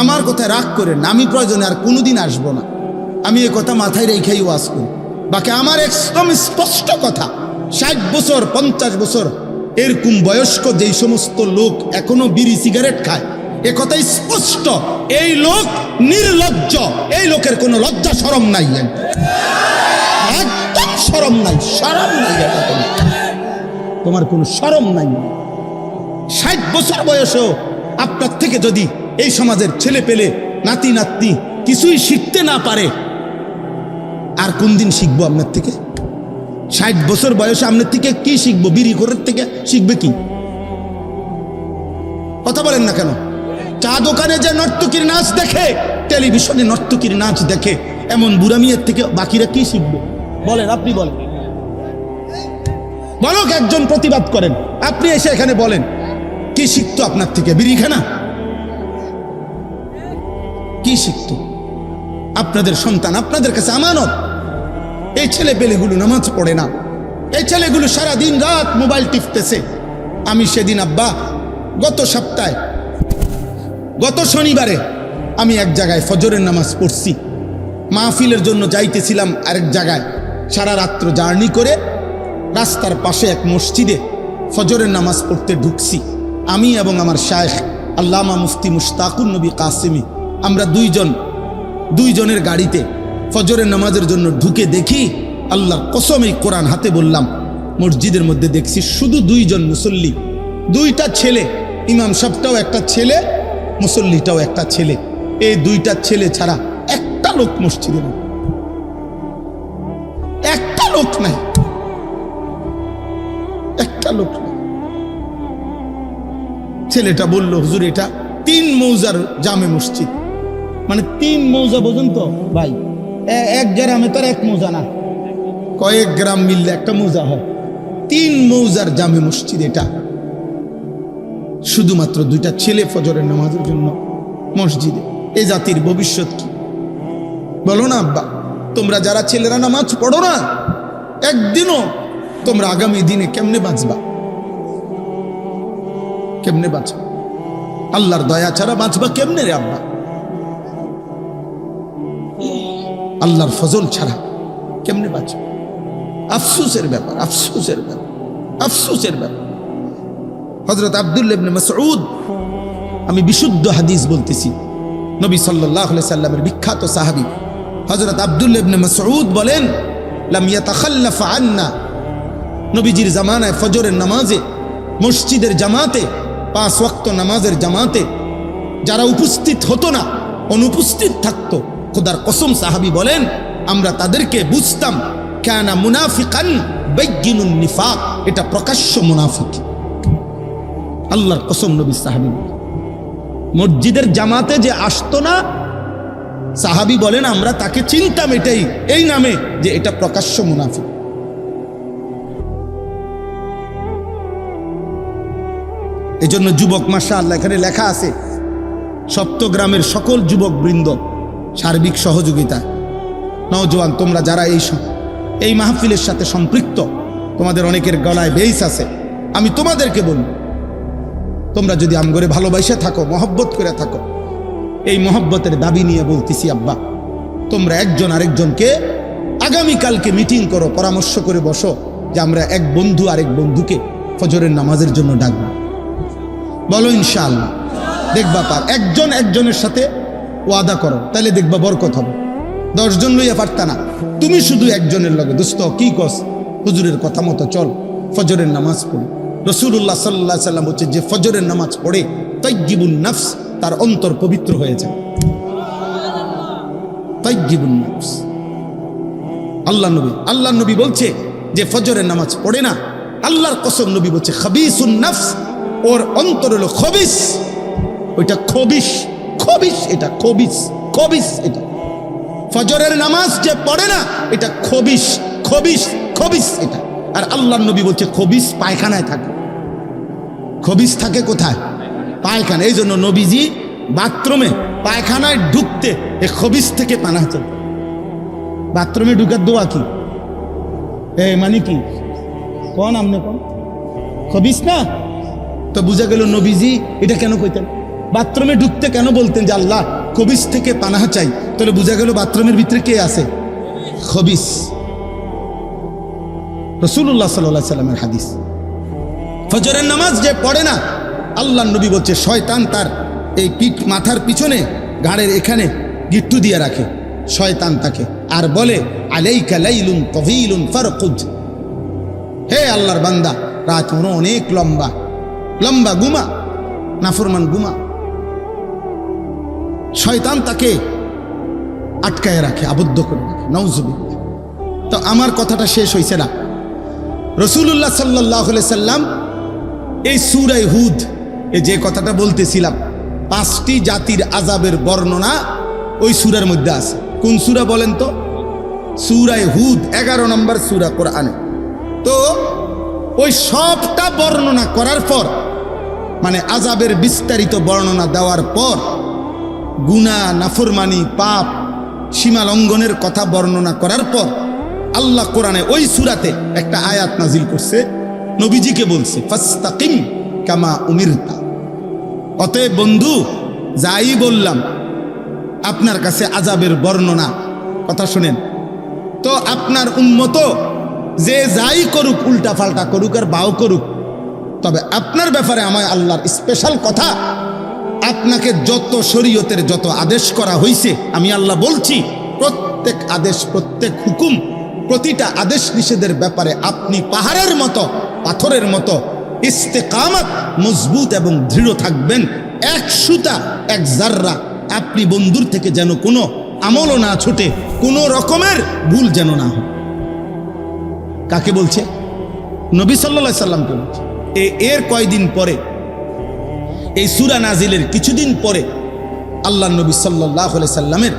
আমার কথায় রাগ করেন না, আমি প্রয়োজনে আর কোনোদিন আসবো না। আমি এ কথা মাথায় রেখেই ওয়াজ করি। বাকি আমার একদম স্পষ্ট কথা, 60 বছর 50 বছর এরকম বয়স্ক যেই সমস্ত লোক এখনো বিড়ি সিগারেট খায়, এ কথাই স্পষ্ট, এই লোক নির্লজ্জ। এই লোকের কোনো লজ্জা শরম নাই, একদম শরম নাই, শরম নাই। তোমার কোনো শরম নাই। 60 বছর বয়সেও আপনার থেকে যদি এই সমাজের ছেলে পেলে নাতি নাতনি কিছুই শিখতে না পারে, আর কোন দিন শিখবো আপনার থেকে? 60 বছর বয়সে আপনার থেকে কি শিখবো? বিড়ি করার থেকে শিখবে কি? কথা বলেন না কেন? চা দোকানে যে নর্তকীর নাচ দেখে, টেলিভিশনে নর্তকীর নাচ দেখে, এমন বুড়ামিয়ের থেকে বাকিরা কি শিখবে? বলেন, আপনি বলেন, বলক একজন প্রতিবাদ করেন, আপনি এসে এখানে বলেন কি শিখতো আপনার থেকে? বিড়ি খানা? কি শিখতো? আপনাদের সন্তান আপনাদের কাছে আমানত। এই ছেলে পেলেগুলো নামাজ পড়ে না, এই ছেলেগুলো সারা দিন রাত মোবাইল টিপতেছে। আমি সেদিন আব্বা গত শনিবারে আমি এক জায়গায় ফজরের নামাজ পড়ছি, মাহফিলের জন্য যাইতেছিলাম আরেক জায়গায়। সারা রাত্র জার্নি করে রাস্তার পাশে এক মসজিদে ফজরের নামাজ পড়তে ঢুকছি। আমি এবং আমার শায়েখ আল্লামা মুফতি মুশতাকুন নবী কাসেমি, আমরা দুইজনের গাড়িতে ফজরের নামাজের জন্য ঢুকে দেখি, আল্লাহর কসম এই কোরআন হাতে বললাম, মসজিদের মধ্যে দেখছি শুধু 2 জন মুসল্লি, 2টা ছেলে। ইমাম সাহেবটাও একটা ছেলে, মুসল্লিটাও একটা ছেলে। এই 2টা ছেলে ছাড়া একটা লোক মসজিদে নেই, একটা লোক নাই, একটা লোক নাই। ছেলেটা বলল, হুজুর এটা 3 মৌজার জামে মসজিদ। মানে 3 মৌজা বোঝেন তো ভাই? এক গ্রামে তো আর 1 মৌজা না, কয়েক গ্রাম মিললে একটা মৌজা হয়। 3 মৌজার জামে মসজিদ এটা। শুধুমাত্র 2টা ছেলে ফজরের নামাজের জন্য মসজিদে। এই জাতির ভবিষ্যৎ কি? বলো না আব্বা, তোমরা যারা ছেলেরা নামাজ পড়ো না, একদিনও তোমরা আগামী দিনে কেমনে বাঁচবা? কেমনে বাঁচবা? আল্লাহর দয়া ছাড়া বাঁচবা কেমনে রে আব্বা? আল্লাহর ফজল ছাড়া কেমনে বাঁচবে? আফসোসের ব্যাপার, আফসোসের ব্যাপার, আফসোসের ব্যাপার। হযরত আব্দুল্লাহ ইবনে মাসউদ, আমি বিশুদ্ধ হাদিস বলতেছি, নবী সাল্লাল্লাহু আলাইহি সাল্লামের বিখ্যাত সাহাবী হযরত আব্দুল্লাহ ইবনে মাসউদ বলেন, লাম ইয়াতাখাল্লাফ আন্না, নবীজির জামানায় ফজরের নামাজে মসজিদের জামাতে, 5 ওয়াক্ত নামাজের জামাতে যারা উপস্থিত হতো না, অনুপস্থিত থাকতো, খোদার কসম সাহাবী বলেন আমরা তাদেরকে বুঝতাম কানা মুনাফিকান বাইয়িনুন নিফাক, এটা প্রকাশ্য মুনাফিক। আল্লাহর কসম, নবী সাহাবী মসজিদের জামাতে যে আসতো না, সাহাবী বলেন আমরা তাকে চিনতাম এটাই, এই নামে যে এটা প্রকাশ্য মুনাফিক। এজন্য যুবক, মাশাআল্লাহ এখানে লেখা আছে, সপ্তগ্রামের সকল যুবক বৃন্দ সার্বিক সহযোগিতা, নওজোয়ান তোমরা যারা এই মাহফিলের সাথে সম্পৃক্ত, তোমাদের অনেকের গলায় বেইস আছে, আমি তোমাদেরকে বলব, তোমরা যদি আমগরে ভালোবাসা থাকো, মহব্বত করে থাকো, এই মহব্বতের দাবি নিয়ে বলতেছি আব্বা, তোমরা একজন আরেকজনকে আগামীকালকে মিটিং করো, পরামর্শ করে বসো যে আমরা এক বন্ধু আরেক বন্ধুকে ফজরের নামাজের জন্য ডাকবো। বলো ইনশাআল্লাহ, দেখবা পার। একজন একজনের সাথে ওয়াদা করো, তাহলে দেখবা বরকত হবে। 10 জন লইয়া পারতা না, তুমি শুধু একজনের লগে, দোস্ত কি কস, হুজুরের কথা মতো চল, ফজরের নামাজ পড়ি। রাসূলুল্লাহ সাল্লাল্লাহু আলাইহি সাল্লাম বলছে, যে ফজরের নামাজ পড়ে তাইয়্যিবুন নাফস, তার অন্তর পবিত্র হয়ে যায়। তাইয়্যিবুন নাফস, আল্লাহ নবী বলছে যে ফজরের নামাজ পড়ে না, আল্লাহর কসম নবী বলছে খাবিসুন নাফস, ওর অন্তর হলো খবিস, ওইটা খবিস, খবিস, এটা খবিস, খবিস। এটা ফজরের নামাজ যে পড়ে না, এটা খবিস, খবিস, খবিস এটা। আর আল্লাহর নবী বলছে খবিস পায়খানায় থাকে। খবিস থাকে কোথায়? পায়খানা। এই জন্য নবীজি বাথরুমে পায়খানায় ঢুকতে এ খবিস থেকে পানা চল। বাথরুমে ঢুকার দোয়া কি? মানে কি কোন আমনে কোন খবিস না? তো বুঝা গেল নবীজি এটা কেন কইতেন? বাথরুমে ঢুকতে কেন বলতেন যে আল্লাহ খবিস থেকে পানাহ চাই, তাহলে বোঝা গেল বাথরুমের ভিতরে কে আছে? খবিস। রাসূলুল্লাহ সাল্লাল্লাহু আলাইহি সাল্লামের হাদিস। ফজরের নামাজ যে পড়ে না, আল্লাহর নবী বলছে শয়তান তার এই পিঠ মাথার পিছনে ঘাড়ের এখানে গিট্টু দিয়ে রাখে শয়তান তাকে, আর বলে আলাইকা লাইলুন তাওয়ীলুন ফারকুদ, হে আল্লাহর বান্দা রাত অনেক লম্বা, লম্বা ঘুমা, নাফরমান ঘুমা। শয়তান তাকে আটকায় রাখে, আবদ্ধ করে রাখে। নাউজুবিল্লাহ। তো আমার কথাটা শেষ হয়েছে না। রাসূলুল্লাহ সাল্লাল্লাহু আলাইহি সাল্লাম এই সূরা হুদ এই যে কথাটা বলতেছিলাম, 5টি জাতির আযাবের বর্ণনা ওই সূরার মধ্যে আছে। কোন সূরা বলেন তো? সূরা হুদ, 11 নম্বর সূরা কোরআনে। তো ওই সবটা বর্ণনা করার পর, মানে আযাবের বিস্তারিত বর্ণনা দেওয়ার পর, গুনাহ, নাফরমানি, পাপ, সীমা লঙ্ঘনের কথা বর্ণনা করার পর আল্লাহ কোরআনে ওই সূরাতে একটা আয়াত নাজিল করছে, নবীজিকে বলছে ফাস্তাকিম কামা উমিরতা। অতএব বন্ধু, যাই বললাম আপনার কাছে আযাবের বর্ণনা, কথা শুনেন তো, আপনার উম্মত যে যাই করুক, উল্টা পাল্টা করুক আর বাও করুক, তবে আপনার ব্যাপারে আমার আল্লাহর স্পেশাল কথা, আপনাকে যত শরীয়তের যত আদেশ করা হয়েছে, আমি আল্লাহ বলছি প্রত্যেক আদেশ, প্রত্যেক হুকুম, প্রতিটা আদেশ নিষেধের ব্যাপারে আপনি পাহাড়ের মতো, পাথরের মতো ইস্তেকামত, মজবুত এবং দৃঢ় থাকবেন। এক সুতা, এক জাররা আপনি বন্ধুর থেকে যেন কোনো আমলও না ছুটে, কোনো রকমের ভুল যেন না হয়। কাকে বলছে? নবী সাল্লাল্লাহু আলাইহি সাল্লামকে বলছে। এর কয়দিন পরে, এই সূরা নাজিলের কিছুদিন পরে, আল্লাহ নবী সাল্লাল্লাহু আলাইহি সাল্লামের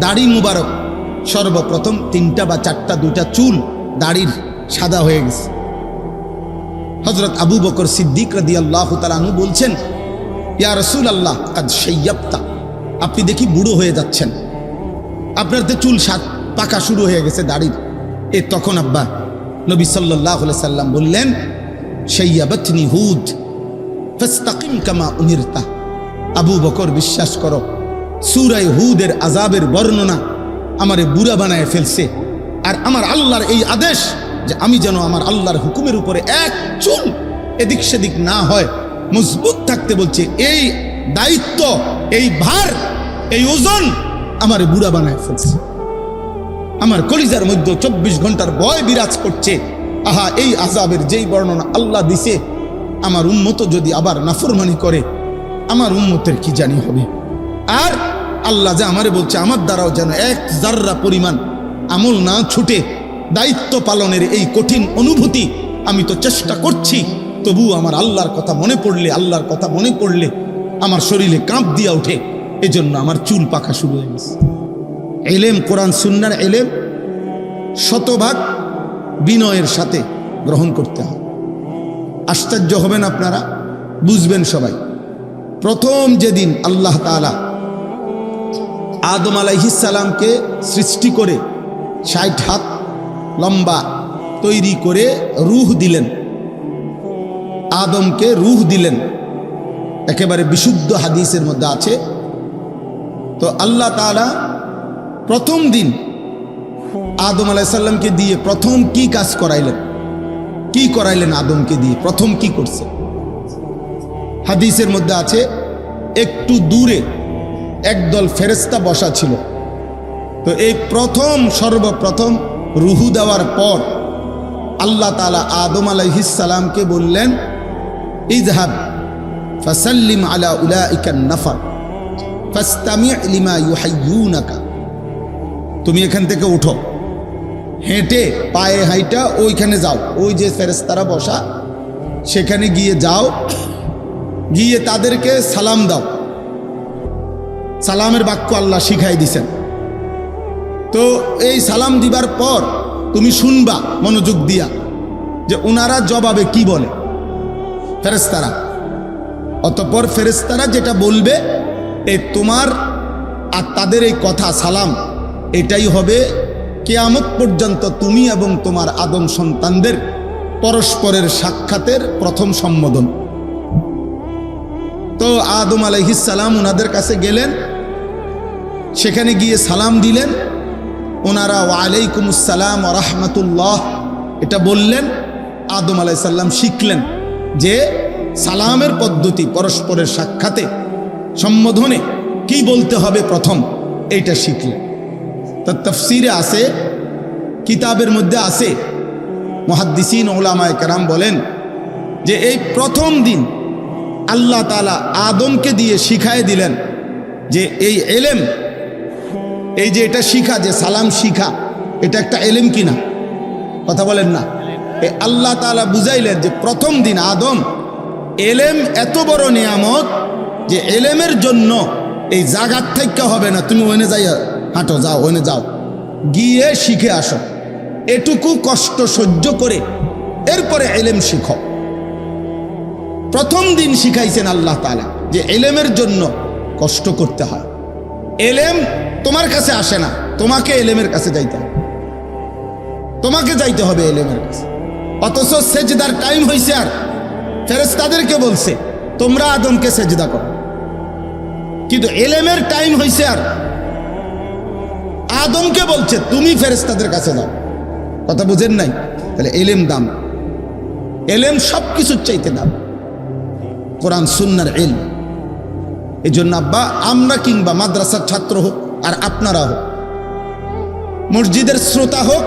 দাড়ি মুবারক সর্বপ্রথম 3টা বা 4টা, 2টা চুল দাড়ির সাদা হয়ে গেছে। হযরত আবু বকর সিদ্দিক রাদিয়াল্লাহু তাআলা আনহু বলছেন, ইয়া রাসূলুল্লাহ কাদ শাইয়াবতা, আপনি দেখি বুড়ো হয়ে যাচ্ছেন, আপনার তো চুল পাকা শুরু হয়ে গেছে দাড়ির। তখন আব্বা নবী সাল্লাল্লাহু আলাইহি সাল্লাম বললেন, শাইয়াবাতনি হুদ ফাস্তাকিম কামা উমিরতা। আবু বকর, বিশ্বাস করো, সূরা হুদের আযাবের বর্ণনা আমারে বুড়া বানায় ফেলছে। আর আমার আল্লাহর এই আদেশ যে আমি যেন আমার আল্লাহর হুকুমের উপরে এক চুল এদিক সেদিক না হয়, মজবুত থাকতে বলছে, এই দায়িত্ব, এই ভার, এই ওজন আমারে বুড়া বানায় ফেলছে। আমার কলিজার মধ্যে 24 ঘন্টার ভয় বিরাজ করছে। আহা, এই আযাবের যেই বর্ণনা আল্লাহ দিছে, আমার উম্মত যদি আবার নাফরমানি করে, আমার উম্মতের কি জানি হবে। আর আল্লাহ যে আমারে বলছে, আমার দ্বারাও যেন এক জাররা পরিমাণ আমল না ছুটে, দায়িত্ব পালনের এই কঠিন অনুভূতি আমি তো চেষ্টা করছি, তবু আমার আল্লাহর কথা মনে পড়লে, আল্লাহর কথা মনে পড়লে আমার শরীরে কাঁপ দিয়া ওঠে। এজন্য আমার চুল পাকা শুরু হয়ে গেছে। এলেম, কোরআন সুন্নাহর এলেম শতভাগ বিনয়ের সাথে গ্রহণ করতে হয়। আশ্চর্য হবেন আপনারা, বুঝবেন সবাই। প্রথম যেদিন আল্লাহ তাআলা আদম আলাইহিস সালামকে সৃষ্টি করে 60 হাত লম্বা তৈরি করে রূহ দিলেন, আদমকে রূহ দিলেন, একেবারে বিশুদ্ধ হাদিসের মধ্যে আছে। তো আল্লাহ তাআলা প্রথম দিন আদম আলাইহিস সালামকে দিয়ে প্রথম কি কাজ করাইলেন, কি করাইলেন আদমকে দিয়ে? প্রথম কি করছে? হাদিসের মধ্যে আছে, একটু দূরে একদল ফেরেশতা বসা ছিল। তো এই সর্বপ্রথম রূহ দেওয়ার পর আল্লাহ তাআলা আদম আলাইহিস সালামকে বললেন, ইযহাব ফাসাল্লিম আলা উলাইকা নাফর ফাস্তামি' লিমা ইউহাইয়ুনাকা। তুমি এখান থেকে উঠো, হেঁটে পায়ে হাইটা ওইখানে যাও, ওই যে ফেরেশতারা বসা সেখানে গিয়ে যাও, গিয়ে তাদেরকে সালাম দাও। সালামের বাক্য আল্লাহ শিখাই দিছেন। তো এই সালাম দিবার পর তুমি শুনবা মনোযোগ দিয়া যে ওনারা জবাবে কি বলে ফেরেশতারা। অতঃপর ফেরেশতারা যেটা বলবে, তোমার আর তাদের এই কথা সালাম, এটাই হবে কিয়ামত পর্যন্ত তুমি এবং তোমার আদম সন্তানদের পরস্পরের সাক্ষাতের প্রথম সম্বোধন। তো আদম আলাইহিস সালাম ওনাদের কাছে গেলেন, সেখানে গিয়ে সালাম দিলেন। ওনারা ওয়ালাইকুমুস সালাম ওয়া রাহমাতুল্লাহ এটা বললেন। আদম আলাইহিস সালাম শিখলেন যে সালামের পদ্ধতি, পরস্পরের সাক্ষাতে সম্বোধনে কি বলতে হবে প্রথম, এইটা শিখলেন। তো তাফসীরে আছে, কিতাবের মধ্যে আছে, মুহাদ্দিসিন উলামায়ে কেরাম বলেন যে এই প্রথম দিন আল্লাহ তাআলা আদমকে দিয়ে শিখায় দিলেন যে এই এলেম, এই যে এটা শিখা, যে সালাম শিখা, এটা একটা এলেম কিনা, কথা বলেন না। এই আল্লাহ তাআলা বুঝাইলেন যে প্রথম দিন আদম, এলেম এত বড় নিয়ামত যে এলেমের জন্য এই জাগার থেকে হবে না, তুমি ওখানে যাই হাঁটো, যাও ওখানে যাও, গিয়ে শিখে আসো, এটুকু কষ্ট সহ্য করে এরপরে এলেম শিখো। প্রথম দিন শিখাইছেন আল্লাহ তাআলা যে এলেমের জন্য কষ্ট করতে হয়। এলেম তোমার কাছে আসে না, তোমাকে এলেমের কাছে যাইতে হবে, তোমাকে যাইতে হবে এলেমের কাছে। অথচ সেজদার টাইম হয়েছে, আর ফেরেশতাদেরকে বলছে তোমরা আদমকে সেজদা করো, কিন্তু এলেমের টাইম হয়েছে আর আদমকে বলছে তুমি ফেরেশতাদের কাছে যাও। কথা বুঝেন নাই? তাহলে এলেম দাম, এলেম সব কিছুর চাইতে দাম, কোরআন সুন্নাহর ইলম। এই জন্য আব্বা, আমরা কিংবা মাদ্রাসার ছাত্র হোক আর আপনারা হোক, মসজিদের শ্রোতা হোক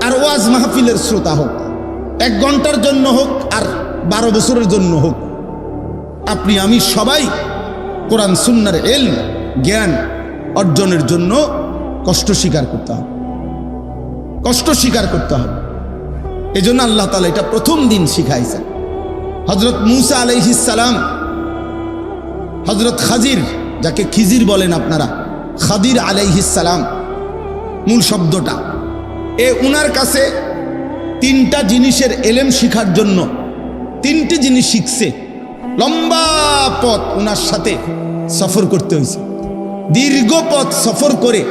আর ওয়াজ মাহফিলের শ্রোতা হোক, 1 ঘন্টার জন্য হোক আর 12 বছরের জন্য হোক, আপনি আমি সবাই কোরআন সুন্নাহর ইলম, জ্ঞান অর্জনের জন্য কষ্ট স্বীকার করতে হবে, কষ্ট স্বীকার করতে হবে। এই জন্য আল্লাহ তাআলা এটা প্রথম দিন শিখাইছেন। হযরত মূসা আলাইহিস সালাম, হযরত খাজির, যাকে খিজির বলেন আপনারা, খাদির আলাইহিস সালাম মূল শব্দটা, উনার কাছে 3টা জিনিসের এলেম শিখার জন্য 3টি জিনিস শিখছে। লম্বা পথ উনার সাথে সফর করতে হয়েছে, দীর্ঘ পথ সফর করে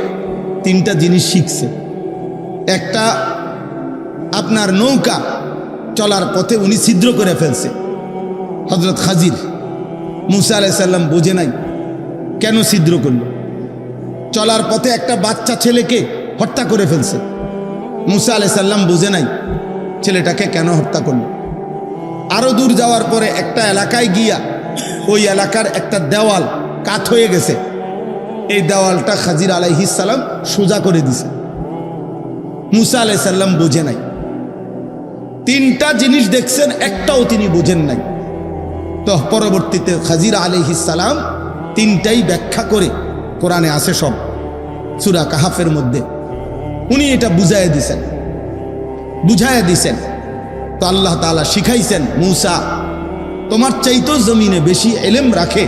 3টা জিনিস শিখছে। একটা, আপনার নৌকা চলার পথে উনি ছিদ্র করে ফেলছে হযরত খাজির। মূসা আলাইহিস সালাম বুঝে নাই কেন ছিদ্র করল। চলার পথে একটা বাচ্চা ছেলেকে হত্যা করে ফেলছে। মূসা আলাইহিস সালাম বুঝে নাই ছেলেটাকে কেন হত্যা করল। আরো দূর যাওয়ার পরে একটা এলাকায় গিয়া ওই এলাকার একটা দেওয়াল কাত হয়ে গেছে, এই দেওয়ালটা খাজির আলাইহিস সালাম সোজা করে দিছে। মূসা আলাইহিস সালাম বুঝে নাই। 3টা জিনিস দেখছেন, একটাও তিনি বুঝেন নাই। তো পরবর্তীতে খাজির আলাইহিস সালাম 3টাই ব্যাখ্যা করে, কোরআনে আছে সব, সূরা কাহাফের মধ্যে উনি এটা বুঝাইয়া দিছেন। তো আল্লাহ তাআলা শিখাইছেন, মূসা তোমার চাইতেও জমিনে বেশি ইলম রাখে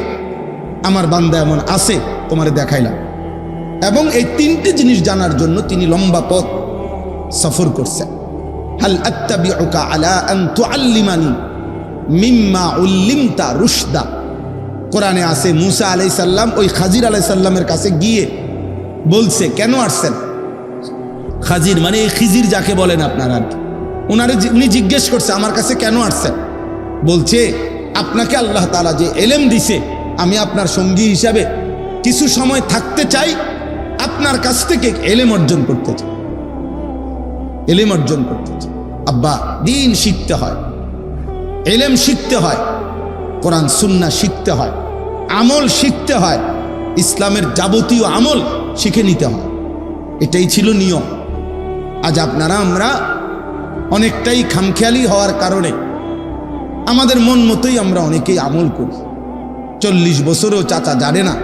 আমার বান্দা এমন আছে, তোমারে দেখাইলাম। এবং এই 3টি জিনিস জানার জন্য তিনি লম্বা পথ সফর করছেন। হাল আত্তাবিউকা আলা আন তুআল্লিমানি মিম্মা উল্লিমতা রুশদা, কোরআনে আছে মূসা আলাইহিস সালাম ওই খাজির আলাইহিস সালামের কাছে গিয়ে বলছে, কেন আসছেন? খাজির মানে এই খিজির যাকে বলেন আপনারা আর কি, উনি জিজ্ঞেস করছে আমার কাছে কেন আসছেন? বলছে আপনাকে আল্লাহ তাআলা যে এলেম দিছে, আমি আপনার সঙ্গী হিসাবে কিছু সময় থাকতে চাই, আপনার কাছ থেকে এলেম অর্জন করতে চাই, এলেম অর্জন করতে চাই। আব্বা, দিন শিখতে হয়, এলেম শিখতে হয়, কোরআন সুন্নাহ শিখতে হয়, আমল শিখতে হয়, ইসলামের যাবতীয় আমল শিখে নিতে হয়। এটাই ছিল নিয়ম। আজ আমরা অনেকটাই খামখেয়ালি হওয়ার কারণে আমাদের মন মতোই আমরা অনেকেই আমল করি। 40 বছরেও চাচা জানে না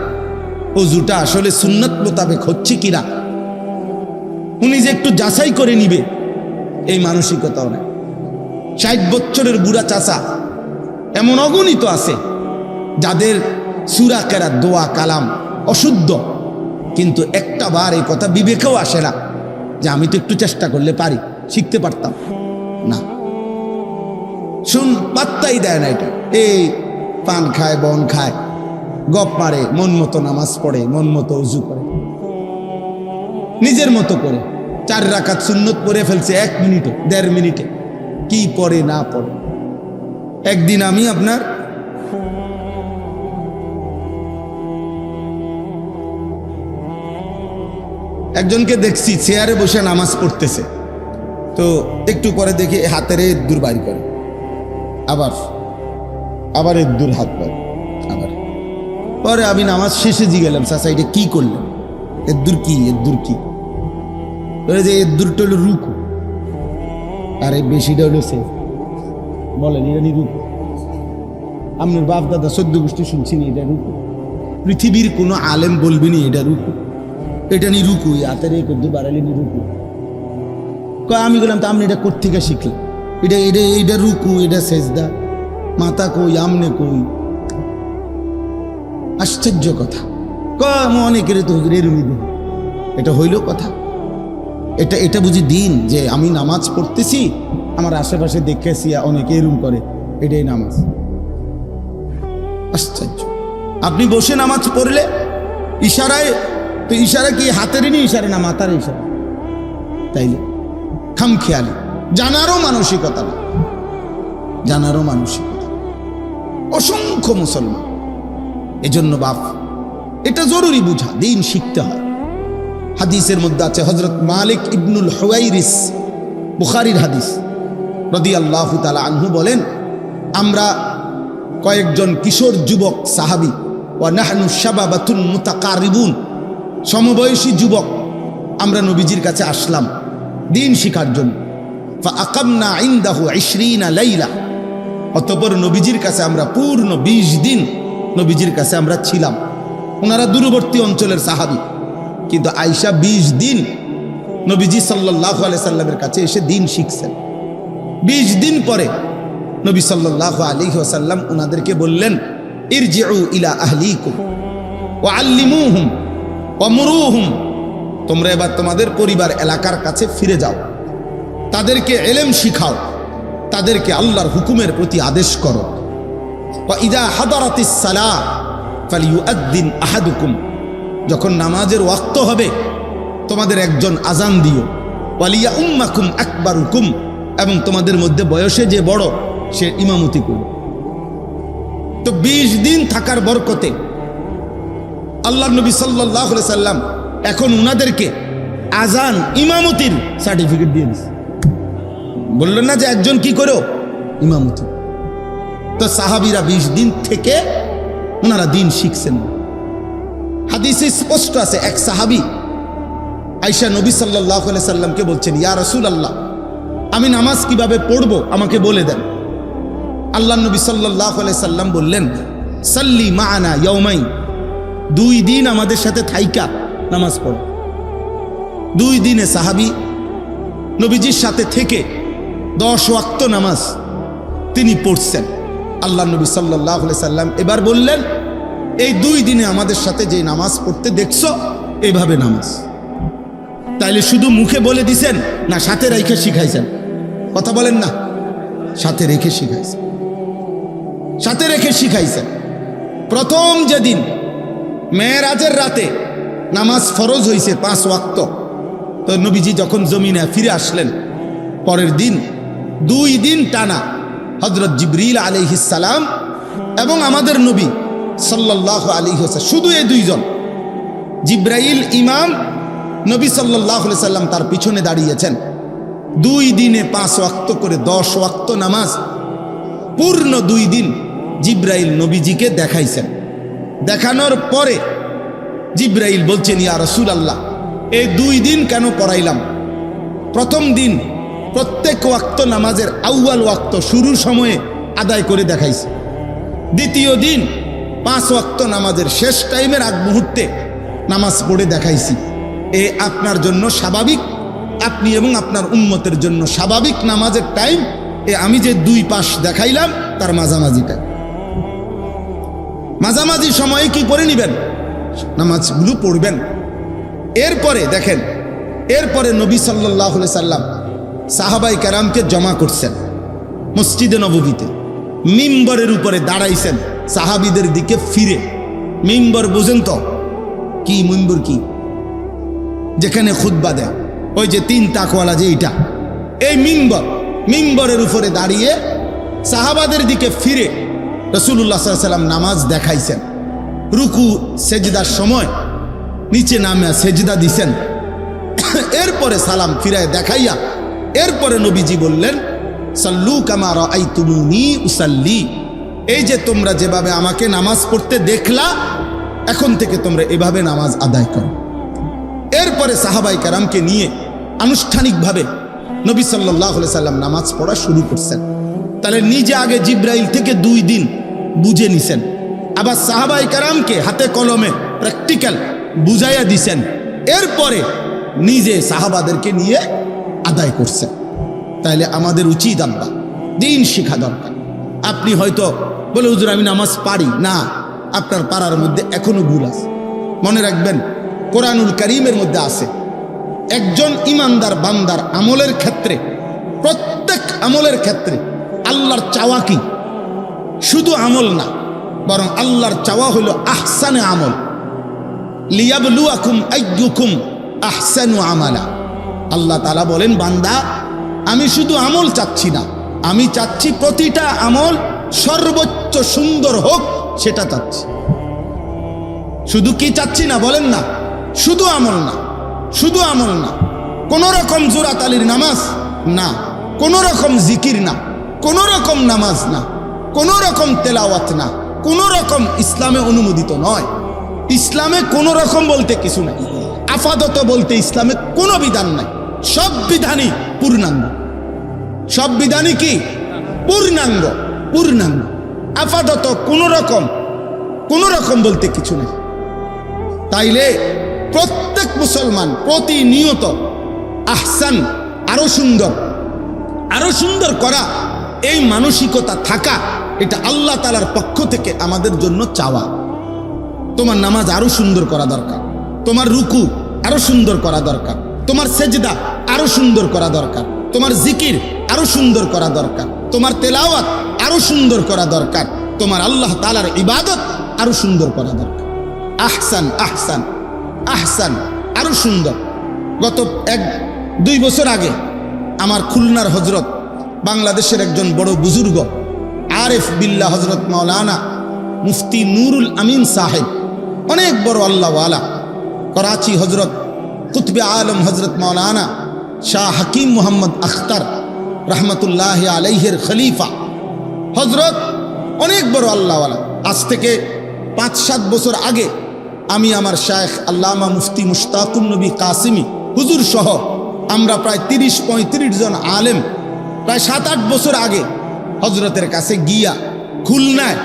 ওযুটা আসলে সুন্নত মোতাবেক হচ্ছে কিনা, উনি যে একটু যাচাই করে নিবে এই মানসিকতাও নেই। 60 বছরের বুড়া চাচা এমন অগণিত আছে যাদের সূরা কেরাত, দোয়া কালাম অশুদ্ধ, কিন্তু একটা বার এই কথা বিবেকেও আসে না যে আমি তো একটু চেষ্টা করলে পারি, শিখতে পারতাম না। পাত্তাই দেয় না এটা। এই পান খায়, বন খায়, গপ মারে, মন মতো নামাজ পড়ে, মন মতো উজু করে, নিজের মতো করে 4 রাকাত সুন্নত পড়ে ফেলছে 1 মিনিটে, 1.5 মিনিটে, কি পড়ে না পড়ে। একদিন আমি আপনার একজনকে দেখছি চেয়ারে বসে নামাজ পড়তেছে, তো একটু পরে দেখি হাতের দূর বাইর করে, আবার আবার দূর হাত বাইর, আবার পরে আমি নামাজ শেষে গেলাম, চাচা এটা কি করলেন? দূর কি? দূর কি? যে দূরটা হলো রুকু, আর এই বেশিটা হলো সে। বলেন এটা নি রুকু? আপনার বাপ দাদা 14 গোষ্ঠী শুনছি নি এটা রুকু? পৃথিবীর কোনো আলেম বলবি নি এটা রুকু? এটা নি রুকু, হাতের এই কদ্দুর বাড়ালে নি রুকু? আমি বললাম তো আপনি এটা কোত্থেকে শিখলেন? এটা এটা এটা রুকু, এটা সেজদা, মাথা কই, আমনে কই? আশ্চর্য কথা। অনেকের তো রেরুমি দিন, এটা হইল কথা? এটা এটা বুঝি দিন যে আমি নামাজ পড়তেছি, আমার আশেপাশে দেখেছি অনেকে এরুম করে, এটাই নামাজ? আশ্চর্য। আপনি বসে নামাজ পড়লে ইশারায়, তো ইশারা কি হাতেরই নি ইশারা না মাথার ইশারা? তাইলে খামখেয়ালি, জানারও মানসিকতা না, জানারও মানসিকতা। অসংখ্য মুসলমান এজন্য বাপ এটা জরুরি বুঝা, দিন শিখতে হয়। হাদিসের মধ্যে আছে হযরত মালিক ইবনুল হুয়াইরিস, বুখারীর হাদিস, রাদিয়াল্লাহু তাআলা আনহু বলেন, আমরা কয়েকজন কিশোর যুবক সাহাবী, ওয়া নাহনু শাবাবাতুন মুতাকারিবুন, সমবয়সী যুবক, আমরা নবীজির কাছে আসলাম দিন শিখার জন্য। ফাআকামনা ইনদাহু 20 লাইলা, অতঃপর নবীজির কাছে আমরা পূর্ণ 20 দিন নবীজির কাছে আমরা ছিলাম। ওনারা দূরবর্তী অঞ্চলের সাহাবী, কিন্তু আয়েশা 20 দিন নবীজি সাল্লাল্লাহু আলাইহি সাল্লামের কাছে এসে দিন শিখছেন। 20 দিন পরে নবী সাল্লাল্লাহু আলাইহি ওয়াসাল্লাম ওনাদেরকে বললেন, ইরজিউ ইলা আহলিকুম ওয়া আল্লিমুহুম ওয়া মুরুহুম, তোমরা এবার তোমাদের পরিবার এলাকার কাছে ফিরে যাও, তাদেরকে ইলম শিখাও, তাদেরকে আল্লাহর হুকুমের প্রতি আদেশ করো। ওয়া ইযা হাদারাতিস সালাহ ফালিউআদ্দিন আহাদুকুম, যখন নামাজের ওয়াক্ত হবে তোমাদের একজন আজান দিও। ওয়ালিয়া উম্মাকুম আকবারুকুম, এবং তোমাদের মধ্যে বয়সে যে বড় সে ইমামতি করবে। তো 20 দিন থাকার বরকতে আল্লাহর নবী সাল্লাল্লাহু আলাইহি সাল্লাম এখন উনাদেরকে আজান ইমামতির সার্টিফিকেট দিয়ে দিয়েছে। বললেন না যে একজন কি করো ইমামতি। তো সাহাবীরা 20 দিন থেকে ওনারা দিন শিখছেন। হাদিসে স্পষ্ট আছে, এক সাহাবী আয়েশা নবী সাল্লাল্লাহু আলাইহি সাল্লামকে বলছেন, ইয়া রাসূলুল্লাহ, আমি নামাজ কিভাবে পড়বো আমাকে বলে দেন। আল্লাহ নবী সাল্লাল্লাহু আলাইহি সাল্লাম বললেন, সাল্লি মা'ানা ইয়াওমাইন, 2 দিন আমাদের সাথে থাইকা নামাজ পড়ো। 2 দিনে সাহাবী নবীজির সাথে থেকে 10 ওয়াক্ত নামাজ তিনি পড়ছেন। আল্লাহ নবী সাল্লাল্লাহু আলাইহি সাল্লাম এবার বললেন, এই 2 দিনে আমাদের সাথে যে নামাজ পড়তে দেখছো এইভাবে নামাজ। তাইলে শুধু মুখে বলে দিছেন না সাথে রেখে শিখাইছেন? কথা বলেন না, সাথে রেখে শিখাইছেন, সাথে রেখে শিখাইছেন। প্রথম যেদিন মেরাজের রাতে নামাজ ফরজ হয়েছে 5 ওয়াক্ত, তো নবীজি যখন জমিনে ফিরে আসলেন পরের দিন 2 দিন টানা হযরত জিবরিল আলাইহিস সালাম এবং আমাদের নবী সাল্লাল্লাহু আলাইহি ওয়াসাল্লাম, শুধু এই 2 জন, জিবরাইল ইমাম, নবী সাল্লাল্লাহু আলাইহি সাল্লাম তার পিছনে দাঁড়িয়েছেন। 2 দিনে 5 ওয়াক্ত করে 10 ওয়াক্ত নামাজ পূর্ণ 2 দিন জিবরাইল নবীজিকে দেখাইছেন। দেখানোর পরে জিবরাইল বলছেন, ইয়া রাসূলুল্লাহ, এই 2 দিন কেন পড়াইলাম? প্রথম দিন প্রত্যেক ওয়াক্ত নামাজের আউয়াল ওয়াক্ত শুরুর সময়ে আদায় করে দেখাইছে। দ্বিতীয় দিন 5 ওয়াক্ত নামাজের শেষ টাইমের আগ মুহূর্তে নামাজ পড়ে দেখাইছি। আপনার জন্য স্বাভাবিক, আপনি এবং আপনার উম্মতের জন্য স্বাভাবিক নামাজের টাইম আমি যে 2 পাশ দেখাইলাম তার মাঝামাঝিটা, মাঝামাঝি সময়ে কি করে নিবেন? নামাজগুলো পড়বেন। এরপরে দেখেন, এরপরে নবী সাল্লাল্লাহু আলাইহি সাল্লাম সাহাবায়ে কেরামকে জমা করছেন মসজিদে নববীতে, মিম্বরের উপরে দাঁড়াইছেন সাহাবীদের দিকে ফিরে। মিম্বর বুঝেন তো কি? মিম্বর কি? যেখানে খুতবা দেয়, ওই যে 3 তাকওয়ালা যে এটা, এই মিম্বর, মিম্বরের উপরে দাঁড়িয়ে সাহাবাদের দিকে ফিরে রাসূলুল্লাহ সাল্লাল্লাহু আলাইহি সাল্লাম নামাজ দেখাইছেন। রুকু সেজদার সময় নিচে নামে সেজদা দিছেন, এরপরে সালাম ফিরায় দেখাইয়া এরপরে নবীজি বললেন, সাল্লু কামা রাআইতুমুনি উসাল্লি, এই যে তোমরা যেভাবে আমাকে নামাজ পড়তে দেখলা, এখন থেকে তোমরা এভাবে নামাজ আদায় করো। এরপরে সাহাবাই কেরামকে নিয়ে আনুষ্ঠানিকভাবে নবী সাল্লাল্লাহু আলাইহি সাল্লাম নামাজ পড়া শুরু করছেন। তাহলে নিজে আগে জিব্রাইল থেকে 2 দিন বুঝে নিছেন, আবার সাহাবাই কেরামকে হাতে কলমে প্র্যাকটিক্যাল বুঝাইয়া দিছেন, এরপরে নিজে সাহাবাদেরকে নিয়ে আদায় করছেন। তাইলে আমাদের উচিত আব্বা দিন শিখা দরকার। আপনি হয়তো বলে, হুজুর আমি নামাজ পারি না, আপনার পাড়ার মধ্যে এখনো ভুল আছে। মনে রাখবেন, কোরআনুল কারীমের মধ্যে আছে একজন ইমানদার বান্দার আমলের ক্ষেত্রে, প্রত্যেক আমলের ক্ষেত্রে আল্লাহর চাওয়া কি? শুধু আমল না, বরং আল্লাহর চাওয়া হলো আহসানে আমল, লিয়াবলুয়াকুম আইয়ুকুম আহসানু আমালা। আল্লাহ তাআলা বলেন, বান্দা আমি শুধু আমল চাচ্ছি না, আমি চাচ্ছি প্রতিটা আমল সর্বোচ্চ সুন্দর হোক, সেটা চাচ্ছি। শুধু কি চাচ্ছি না বলেন না, শুধু আমল না, শুধু আমল না, কোন রকম জোরাত আলীর নামাজ না, কোন রকম জিকির না, কোন রকম নামাজ না, কোন রকম তেলাওয়াত না, কোন রকম ইসলামে অনুমোদিত নয়। ইসলামে কোন রকম বলতে কিছু নাই, আপাতত বলতে ইসলামে কোনো বিধান নাই, সব বিধানই পূর্ণাঙ্গ। সব বিধানই কি? পূর্ণাঙ্গ, পূর্ণাঙ্গ। আপাতত কোন রকম বলতে কিছু নেই। তাইলে প্রত্যেক মুসলমান প্রতিনিয়ত আহসান, আরো সুন্দর করা, এই মানসিকতা থাকা, এটা আল্লাহ তাআলার পক্ষ থেকে আমাদের জন্য চাওয়া। তোমার নামাজ আরো সুন্দর করা দরকার, তোমার রুকু আরো সুন্দর করা দরকার, তোমার সেজদা আরো সুন্দর করা দরকার, তোমার জিকির আরো সুন্দর করা দরকার, তোমার তেলাওয়াত আরো সুন্দর করা দরকার, তোমার আল্লাহ তাআলার ইবাদত আরো সুন্দর করা দরকার। আহসান আহসান আহসান, আরো সুন্দর। গত 1-2 বছর আগে আমার খুলনার হজরত, বাংলাদেশের একজন বড় বুজুর্গ আরেফ বিল্লাহ হজরত মাওলানা মুফতি নুরুল আমিন সাহেব, অনেক বড় আল্লাহওয়ালা, করাচি হজরত কুতবে আলম হজরত মাওলানা শাহ হাকিম মোহাম্মদ আখতার রহমতুল্লাহ আলাইহির খলিফা হজরত, অনেক বড় আল্লাহওয়ালা। আজ থেকে 5-7 বছর আগে আমি আমার শায়েখ আল্লামা মুফতি মুশতাকুন নবী কাসিমি হুজুর সহ আমরা প্রায় 30-35 জন আলেম প্রায় 7-8 বছর আগে হজরতের কাছে গিয়া খুলনায়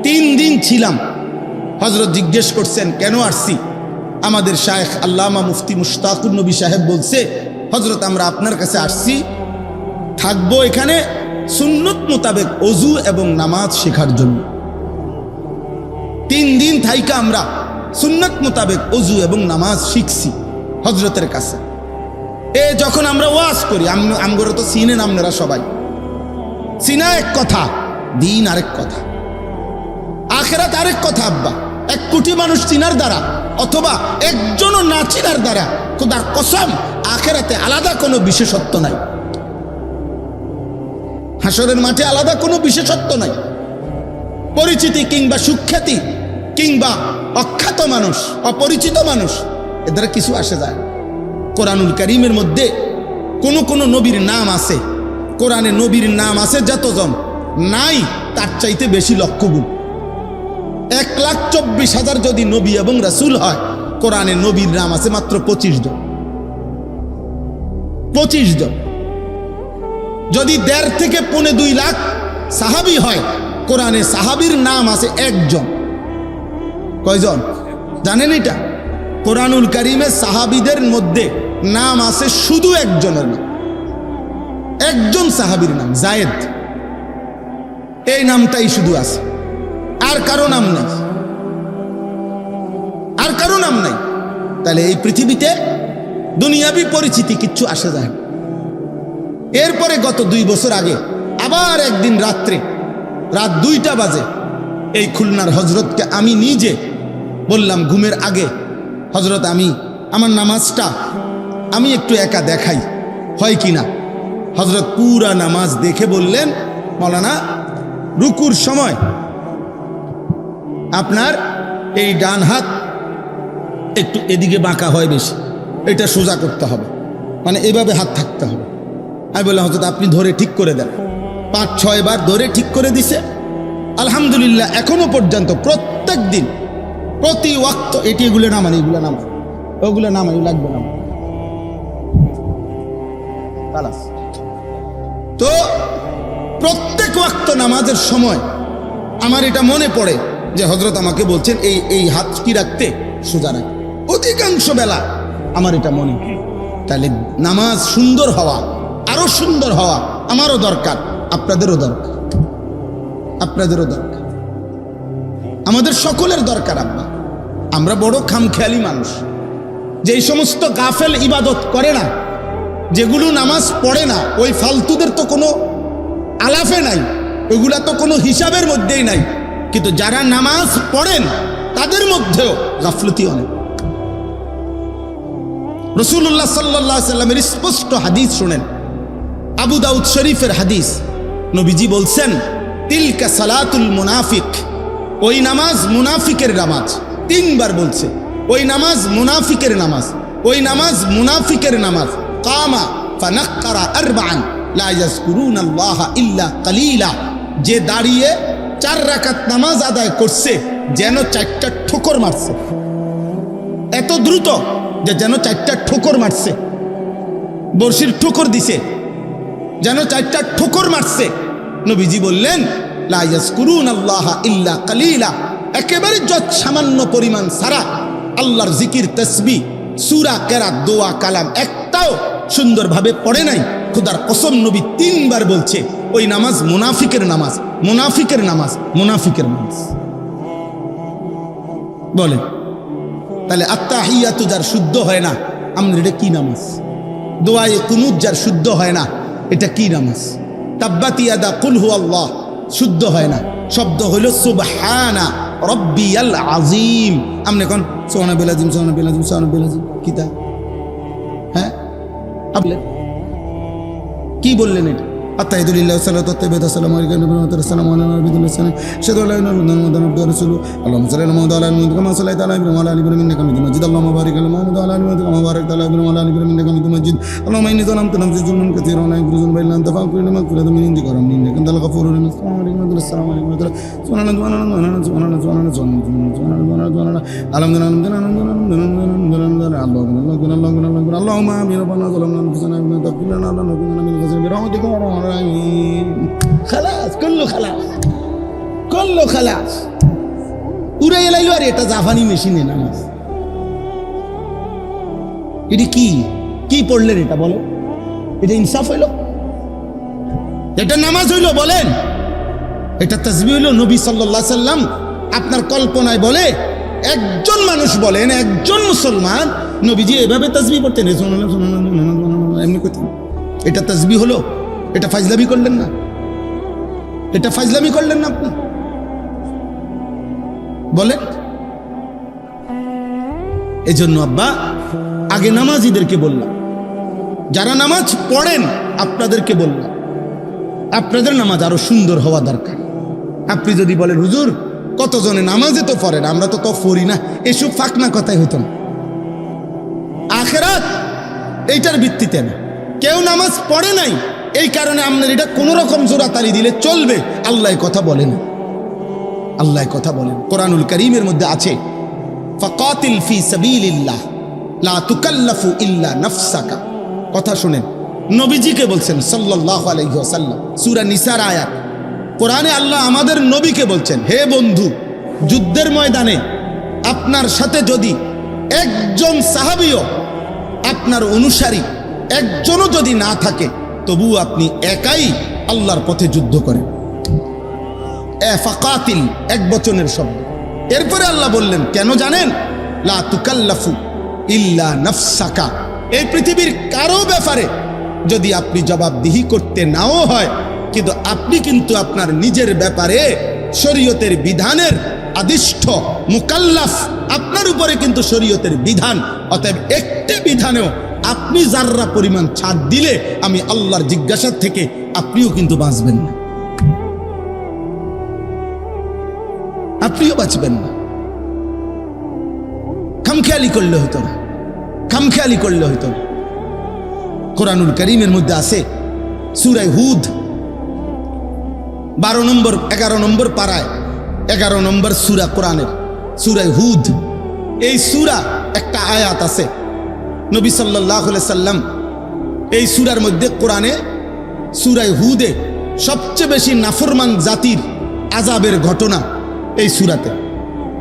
3 দিন ছিলাম। হজরত জিজ্ঞেস করছেন কেন আসছি? আমাদের শায়েখ আল্লামা মুফতি মুশতাকুন নবী সাহেব বলছে, হজরত আমরা আপনার কাছে আসছি, থাকবো এখানে সুন্নত মোতাবেক ওযু এবং নামাজ শেখার জন্য। 3 দিন থাইকা আমরা সুন্নত মোতাবেক ওযু এবং নামাজ শিখছি হজরতের কাছে। যখন আমরা ওয়াজ করি, আমগরে তো চিনেন আপনারা সবাই, চিনা এক কথা, দিন আরেক কথা, আখিরাত আরেক কথা। আব্বা 1 কোটি মানুষ চিনার দ্বারা অথবা একজনও না চিনার দ্বারা খোদার কসম আখিরাতে আলাদা কোনো বিশেষত্ব নাই, হাসরের মাঠে আলাদা কোনো বিশেষত্ব নাই। পরিচিতি কিংবা সুখ্যাতি কিংবা অখ্যাত মানুষ, অপরিচিত মানুষ, এদের কিছু আসে যায়। কোরআনুল কারীমের মধ্যে কোন নবীর নাম আছে, কোরআনে নবীর নাম আছে যতজন, নাই তার চাইতে বেশি লক্ষ গুণ। 1,24,000 যদি নবী এবং রাসূল হয়, কোরআনে নবীর নাম আছে মাত্র 25 জন। 25 জন। যদি 1.5 থেকে 2.5 লাখ সাহাবী হয়, কোরআনে সাহাবীর নাম আছে 1 জন। কয়জন জানেন এটা? কোরআনুল কারীমে সাহাবীদের মধ্যে নাম আছে শুধু 1 জনের নাম, 1 জন সাহাবীর নাম যায়েদ, এই নামটাই শুধু আছে, আর কারো নাম নাই, আর কারো নাম নাই। তাহলে এই পৃথিবীতে দুনিয়াবি পরিচিতি কিচ্ছু আসে যায়। এরপরে গত 2 বছর আগে আবার একদিন রাত 2টা বাজে এই খুলনার হজরতকে আমি নিজে বললাম ঘুমের আগে, হজরত আমি আমার নামাজটা আমি একটু একা দেখাই, হয় কি না? হজরত পুরা নামাজ দেখে বললেন, মাওলানা রুকুর সময় আপনার এই ডান হাত একটু এদিকে বাঁকা হয় বেশি, এটা সোজা করতে হবে, মানে এইভাবে হাত থাকতে হবে। আমি বললাম হজরত আপনি ধরে ঠিক করে দেন। 5-6 বার ধরে ঠিক করে দিছে। আলহামদুলিল্লাহ এখনো পর্যন্ত প্রত্যেক দিন প্রতি ওয়াক্ত এগুলো নামান, এগুলো নামান, ওগুলো নামাই, লাগবে না। তো প্রত্যেক ওয়াক্ত নামাজের সময় আমার এটা মনে পড়ে যে হযরত আমাকে বলছেন এই হাত কি রাখতে, সোজা রাখতে। অধিকাংশ বেলা আমার এটা মনে পড়ে। তাহলে নামাজ সুন্দর হওয়া, আরো সুন্দর হওয়া আমারও দরকার, আপনাদেরও দরকার, আপনাদেরও দরকার, আমাদের সকলের দরকার। আমরা বড় খামখেয়ালি মানুষ, যেই সমস্ত গাফেল ইবাদত করে না, যেগুলো নামাজ পড়ে না, ওই ফালতুদের তো কোনো আলাফে নাই, ওগুলা তো কোনো হিসাবের মধ্যেই নাই। কিন্তু যারা নামাজ পড়েন তাদের মধ্যেও গাফলতি অনেক। রাসূলুল্লাহ সাল্লাল্লাহু আলাইহি সাল্লামের স্পষ্ট হাদিস শুনেন, আবু দাউদ শরীফের হাদিস। নবীজি বলছেন, তিলকা সালাতুল মুনাফিক, ওই নামাজ মুনাফিকের নামাজ। 3 বার বলছে, ওই নামাজ মুনাফিকের নামাজ, ওই নামাজ মুনাফিকের নামাজ। কামা ফানাক্কারা আরবাআন লা ইয়াযকুরুনাল্লাহা ইল্লা কালিলা, যে দাঁড়িয়ে 4 রাকাত নামাজ আদায় করছে যেন 4টা ঠোকর মারছে, এত দ্রুত যে যেন 4টা ঠোকর মারছে, বর্ষির ঠোকর দিছে, যেন 4টা ঠোকর মারছে। নবীজি বললেন, লা ইয়াযকুরুনাল্লাহা ইল্লা কালিলা, একেবারে যত সামান্য পরিমাণ সারা আল্লাহর জিকির, তাসবিহ, সূরা, কেরাত, দোয়া, কালাম একটাও সুন্দরভাবে পড়ে নাই। খোদার কসম নবী 3 বার বলছে, ওই নামাজ মুনাফিকের নামাজ, মুনাফিকের নামাজ, মুনাফিকের নামাজ। বলে তাহলে আত্তাহিয়াতু যার শুদ্ধ হয় না, আমরা এটা কি নামাজ? দোয়ায়ে কুনুত যার শুদ্ধ হয় না, এটা কি নামাজ? তাব্বাত ইয়াদা কুল হুয়াল্লাহ শুদ্ধ হয় না, শব্দ হইল সুবহানা রব্বিয়াল আযীম। আপনি এখন সুবহানাল আযীম, সুবহানাল আযীম, সুবহানাল আযীম কিতা? হ্যাঁ, আপনি কি বললেন? এটা আত্তাহিদুলিল্লাহ সাল্লাতু তাইয়্যিবাতু আসসালামু আলাইকুম ওয়া রাহমাতুল্লাহি ওয়া সালামু আলা নবিয়িল সালাম শাহাদু আল্লা ইলাহা ইল্লাল্লাহ মুহাম্মাদুর রাসূলুল্লাহ আল্লাহুম্মা সাল্লি আলা মুহাম্মাদ ওয়া আলা আলি মুহাম্মাদ কামা সাল্লাইতা আলা ইব্রাহিম ওয়া আলা আলি ইব্রাহিম ইন্নাকা হামিদুম মাজিদ আল্লাহুম্মা বারিক আলা মুহাম্মাদ ওয়া আলা আলি মুহাম্মাদ কামা বারাকতা আলা ইব্রাহিম ওয়া আলা আলি ইব্রাহিম ইন্নাকা হামিদুম মাজিদ আল্লাহুম্মা ইন্নী যালামতু নাফসি যুলমান কাসীরান ওয়া লা ইয়াগফিরু যুনুবা ইল্লা আনতা ফাগফিরলি মাগফিরাতাম মিন ইনদিকা ওয়া আরহামনি ইন্নাকা আনতাল গফুরুর রহিম। আসসালামু আলাইকুম ওয়া রাহমাতুল্লাহি ওয়া বারাকাতুহু। সুবহানাল্লাহ সুবহানাল্লাহ সুবহানাল্লাহ সুবহানাল্লাহ সুবহানাল্লাহ আল্লাহুম্মা আমিন রব্বানা যালামনা আনফুসানা ওয়া লা তাগফির লানা লানাকুনান্না মিনাল খাসিরিন বিরহমাতিকা ইয়া আরহামার রাহিমিন। খালাস, কুল্লু খালাস, কুল্লু খালাস। উড়ে এলাইলো। আর এটা জাপানি মেশিনে নামাজ। এটা কি পড়লেন? এটা বলো, এটা ইনসাফ হইল? এটা নামাজ হইল? বলেন, এটা তাসবিহ হইল? নবী সাল্লাল্লাহু আলাইহি সাল্লাম আপনার কল্পনায় বলে একজন মানুষ বলেন, একজন মুসলমান নবীজি এভাবে তাসবিহ পড়তেন, এমনি করতেন। এটা তাসবিহ হলো? এটা ফাজলামি করলেন না? এটা ফাজলামি করলেন না আপনি? বলেন। এজন্য আব্বা আগে নামাজিদেরকে বললাম, যারা নামাজ পড়েন আপনাদেরকে বললাম, আপনাদের নামাজ আরো সুন্দর হওয়া দরকার। আপনি যদি বলেন হুজুর কতজনে নামাজে তো পড়েন, আমরা তো পড়ি না, এসব ফাঁকনা কথাই হইতো না। আখিরাত এইটার ভিত্তিতে না। কেউ নামাজ পড়ে নাই এই কারণে আপনার এটা কোন রকম জোরাতালি দিলে চলবে, আল্লাহ কথা বলেন। আল্লাহ কথা বলেন কোরআনুল কারীমের মধ্যে আছে, ফাকাতিল ফি সাবিলিল্লাহ লা তুকাল্লাফু ইল্লা নাফসাকা। কথা শুনেন, নবীজিকে বলছেন সাল্লাল্লাহু আলাইহি ওয়াসাল্লাম, সূরা নিসার আয়াত। কোরআনে আল্লাহ আমাদের নবীকে বলছেন, হে বন্ধু, যুদ্ধের ময়দানে আপনার সাথে যদি একজন সাহাবীও, আপনার অনুসারী একজনও যদি না থাকে, তবু আপনি একাই আল্লাহর পথে যুদ্ধ করেন। ফাকাতিল এক বচনের শব্দ। এরপরে আল্লাহ বললেন কেন জানেন? লা তুকাল্লাফু ইল্লা নাফসাকা। এই পৃথিবীর কারো ব্যাপারে যদি আপনি জবাবদিহি করতে নাও হয়, কিন্তু আপনি কিন্তু আপনার নিজের ব্যাপারে শরীয়তের বিধানের আদিষ্ঠ মুকাল্লাফ, আপনার উপরে কিন্তু শরীয়তের বিধান। অতএব একটি বিধানেও আপনি যাররা পরিমাণ ছাড় দিলে আমি আল্লাহর জিজ্ঞাসার থেকে আপনিও কিন্তু বাঁচবেন না, আপনিও বাঁচবেন না। খামখেয়ালি করলে হতো না। খামখেয়ালি করলে হইতো না। কোরআনুল কারীমের মধ্যে আছে সূরা হুদ 12 নম্বর 11 নম্বর পারায় 11 নম্বর সূরা, কোরআনের সূরা হুদ। এই সূরা একটা আয়াত আছে, নবী সাল্লাল্লাহু আলাইহি সাল্লাম এই সূরার মধ্যে, কোরআনে সূরা হুদে সবচেয়ে বেশি নাফরমান জাতির আযাবের ঘটনা এই সূরাতে।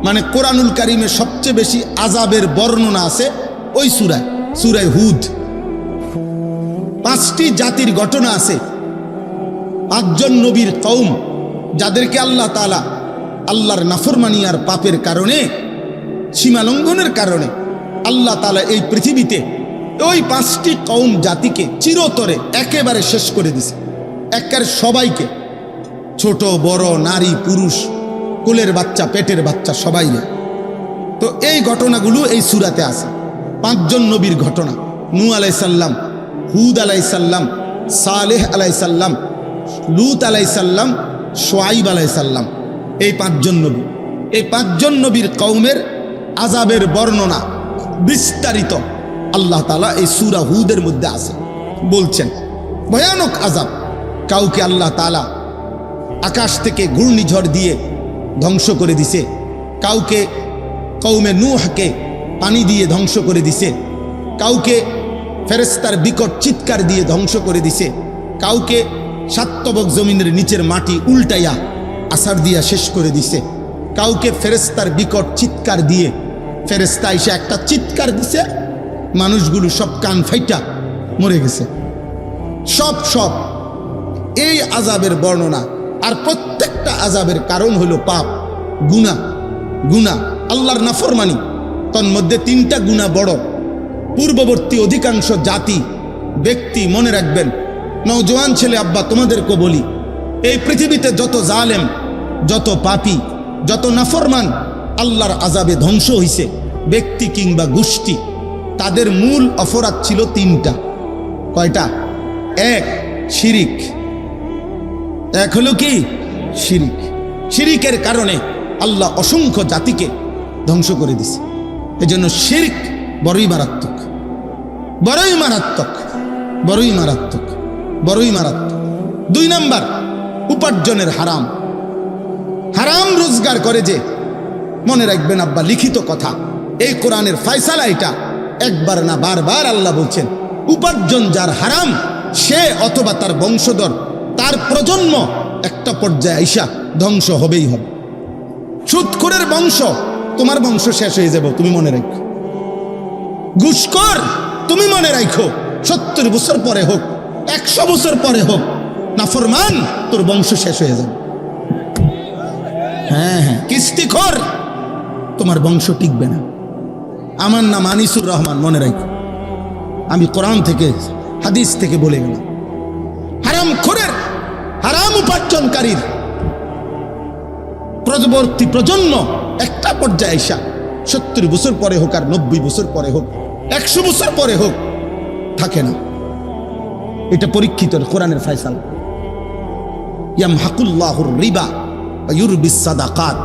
মানে কোরআনুল কারীমে সবচেয়ে বেশি আযাবের বর্ণনা আছে ওই সূরায়, সূরা হুদ। 5টি জাতির ঘটনা আছে, 5 জন নবীর কওম যাদেরকে আল্লাহ তাআলা আল্লাহর নাফরমানি আর পাপের কারণে, সীমালঙ্ঘনের কারণে আল্লাহ তাআলা এই পৃথিবীতে ওই 5টি কওম জাতিকে চিরতরে একেবারে শেষ করে দিছে। একেবারে সবাইকে, ছোট বড়, নারী পুরুষ, কোলের বাচ্চা পেটের বাচ্চা সবাই। তো এই ঘটনাগুলো এই সূরাতে আছে। 5 জন নবীর ঘটনা, নূহ আলাইহিস সালাম, হুদ আলাইহিস সালাম, সালেহ আলাইহিস সালাম, লূত আলাইহিস সালাম, শুআয়ব আলাইহিস সালাম। এই 5 জন নবী, এই 5 জন নবীর কওমের আযাবের বর্ণনা বিস্তারিত আল্লাহ তাআলা এই সূরা হুদের মধ্যে আছে। বলছেন ভয়ানক আযাব। কাউকে আল্লাহ তাআলা আকাশ থেকে ঘূর্ণিঝড় দিয়ে ধ্বংস করে দিছে, কাউকে কওমে নূহকে পানি দিয়ে ধ্বংস করে দিছে, কাউকে ফেরেশতার বিকট চিৎকার দিয়ে ধ্বংস করে দিছে, কাউকে সাতবক জমিনের নিচের মাটি উল্টাইয়া আছাড় দিয়া শেষ করে দিছে, কাউকে ফেরেশতার বিকট চিৎকার দিয়ে, ফেরেশতা এসে একটা চিৎকার দিছে, মানুষগুলো সব কান ফাইটা মরে গেছে। সব এই আযাবের বর্ণনা। আর প্রত্যেকটা আযাবের কারণ হলো পাপ, গুনাহ, আল্লাহর নাফরমানি। তন্মধ্যে 3টা গুনাহ বড়। পূর্ববর্তী অধিকাংশ জাতি, ব্যক্তি মনে রাখবেন, নওজোয়ান ছেলে আব্বা তোমাদেরকে বলি, এই পৃথিবীতে যত জালেম, যত পাপী, যত নাফরমান আল্লাহর আযাবে ধ্বংস হইছে ব্যক্তি কিংবা গোষ্ঠী, তাদের মূল অপরাধ ছিল 3টা। কয়টা? 1 শিরিক। 1 হলো কি? শিরিক। শিরিকের কারণে আল্লাহ অসংখ্য জাতিকে ধ্বংস করে দিছে। এজন্য শিরিক বড়ই মারাত্মক, বড়ই মারাত্মক, বড়ই মারাত্মক, বড়ই মারাত্মক। 2 নাম্বার উপার্জনের হারাম। হারাম রোজগার করে যে, মনে রাখবেন আব্বা, লিখিত কথা, এই কোরআনের ফয়সালা এটা, একবার না বারবার আল্লাহ বলছেন, উপার্জন যার হারাম সে অথবা তার বংশধর, তার প্রজন্ম একটা পর্যায়ে আইসা ধ্বংস হবেই হবে। সুদখোরের বংশ, তোমার বংশ শেষ হয়ে যাবে, তুমি মনে রাখো। ঘুষখোর, তুমি মনে রাখো, 70 বছর পরে হোক, 100 বছর পরে হোক, নাফরমান, তোর বংশ শেষ হয়ে যাবে। হ্যাঁ, কিস্তিখোর, তোমার বংশ টিকবে না। আমার নাম আনিসুর রহমান, মনে রাখো, আমি কোরআন থেকে হাদিস থেকে বলে গেলাম। হারামখোরের, হারাম উপার্জনকারীর পরবর্তী প্রজন্ম একটা পর্যায়ে আইসা 70 বছর পরে হোক, আর 90 বছর পরে হোক, 100 বছর পরে হোক, থাকে না। এটা পরীক্ষিত কোরআনের ফয়সালা। ইয়ামহাকুল্লাহুর রিবা ওয়া ইউরবিস সাদাকাত।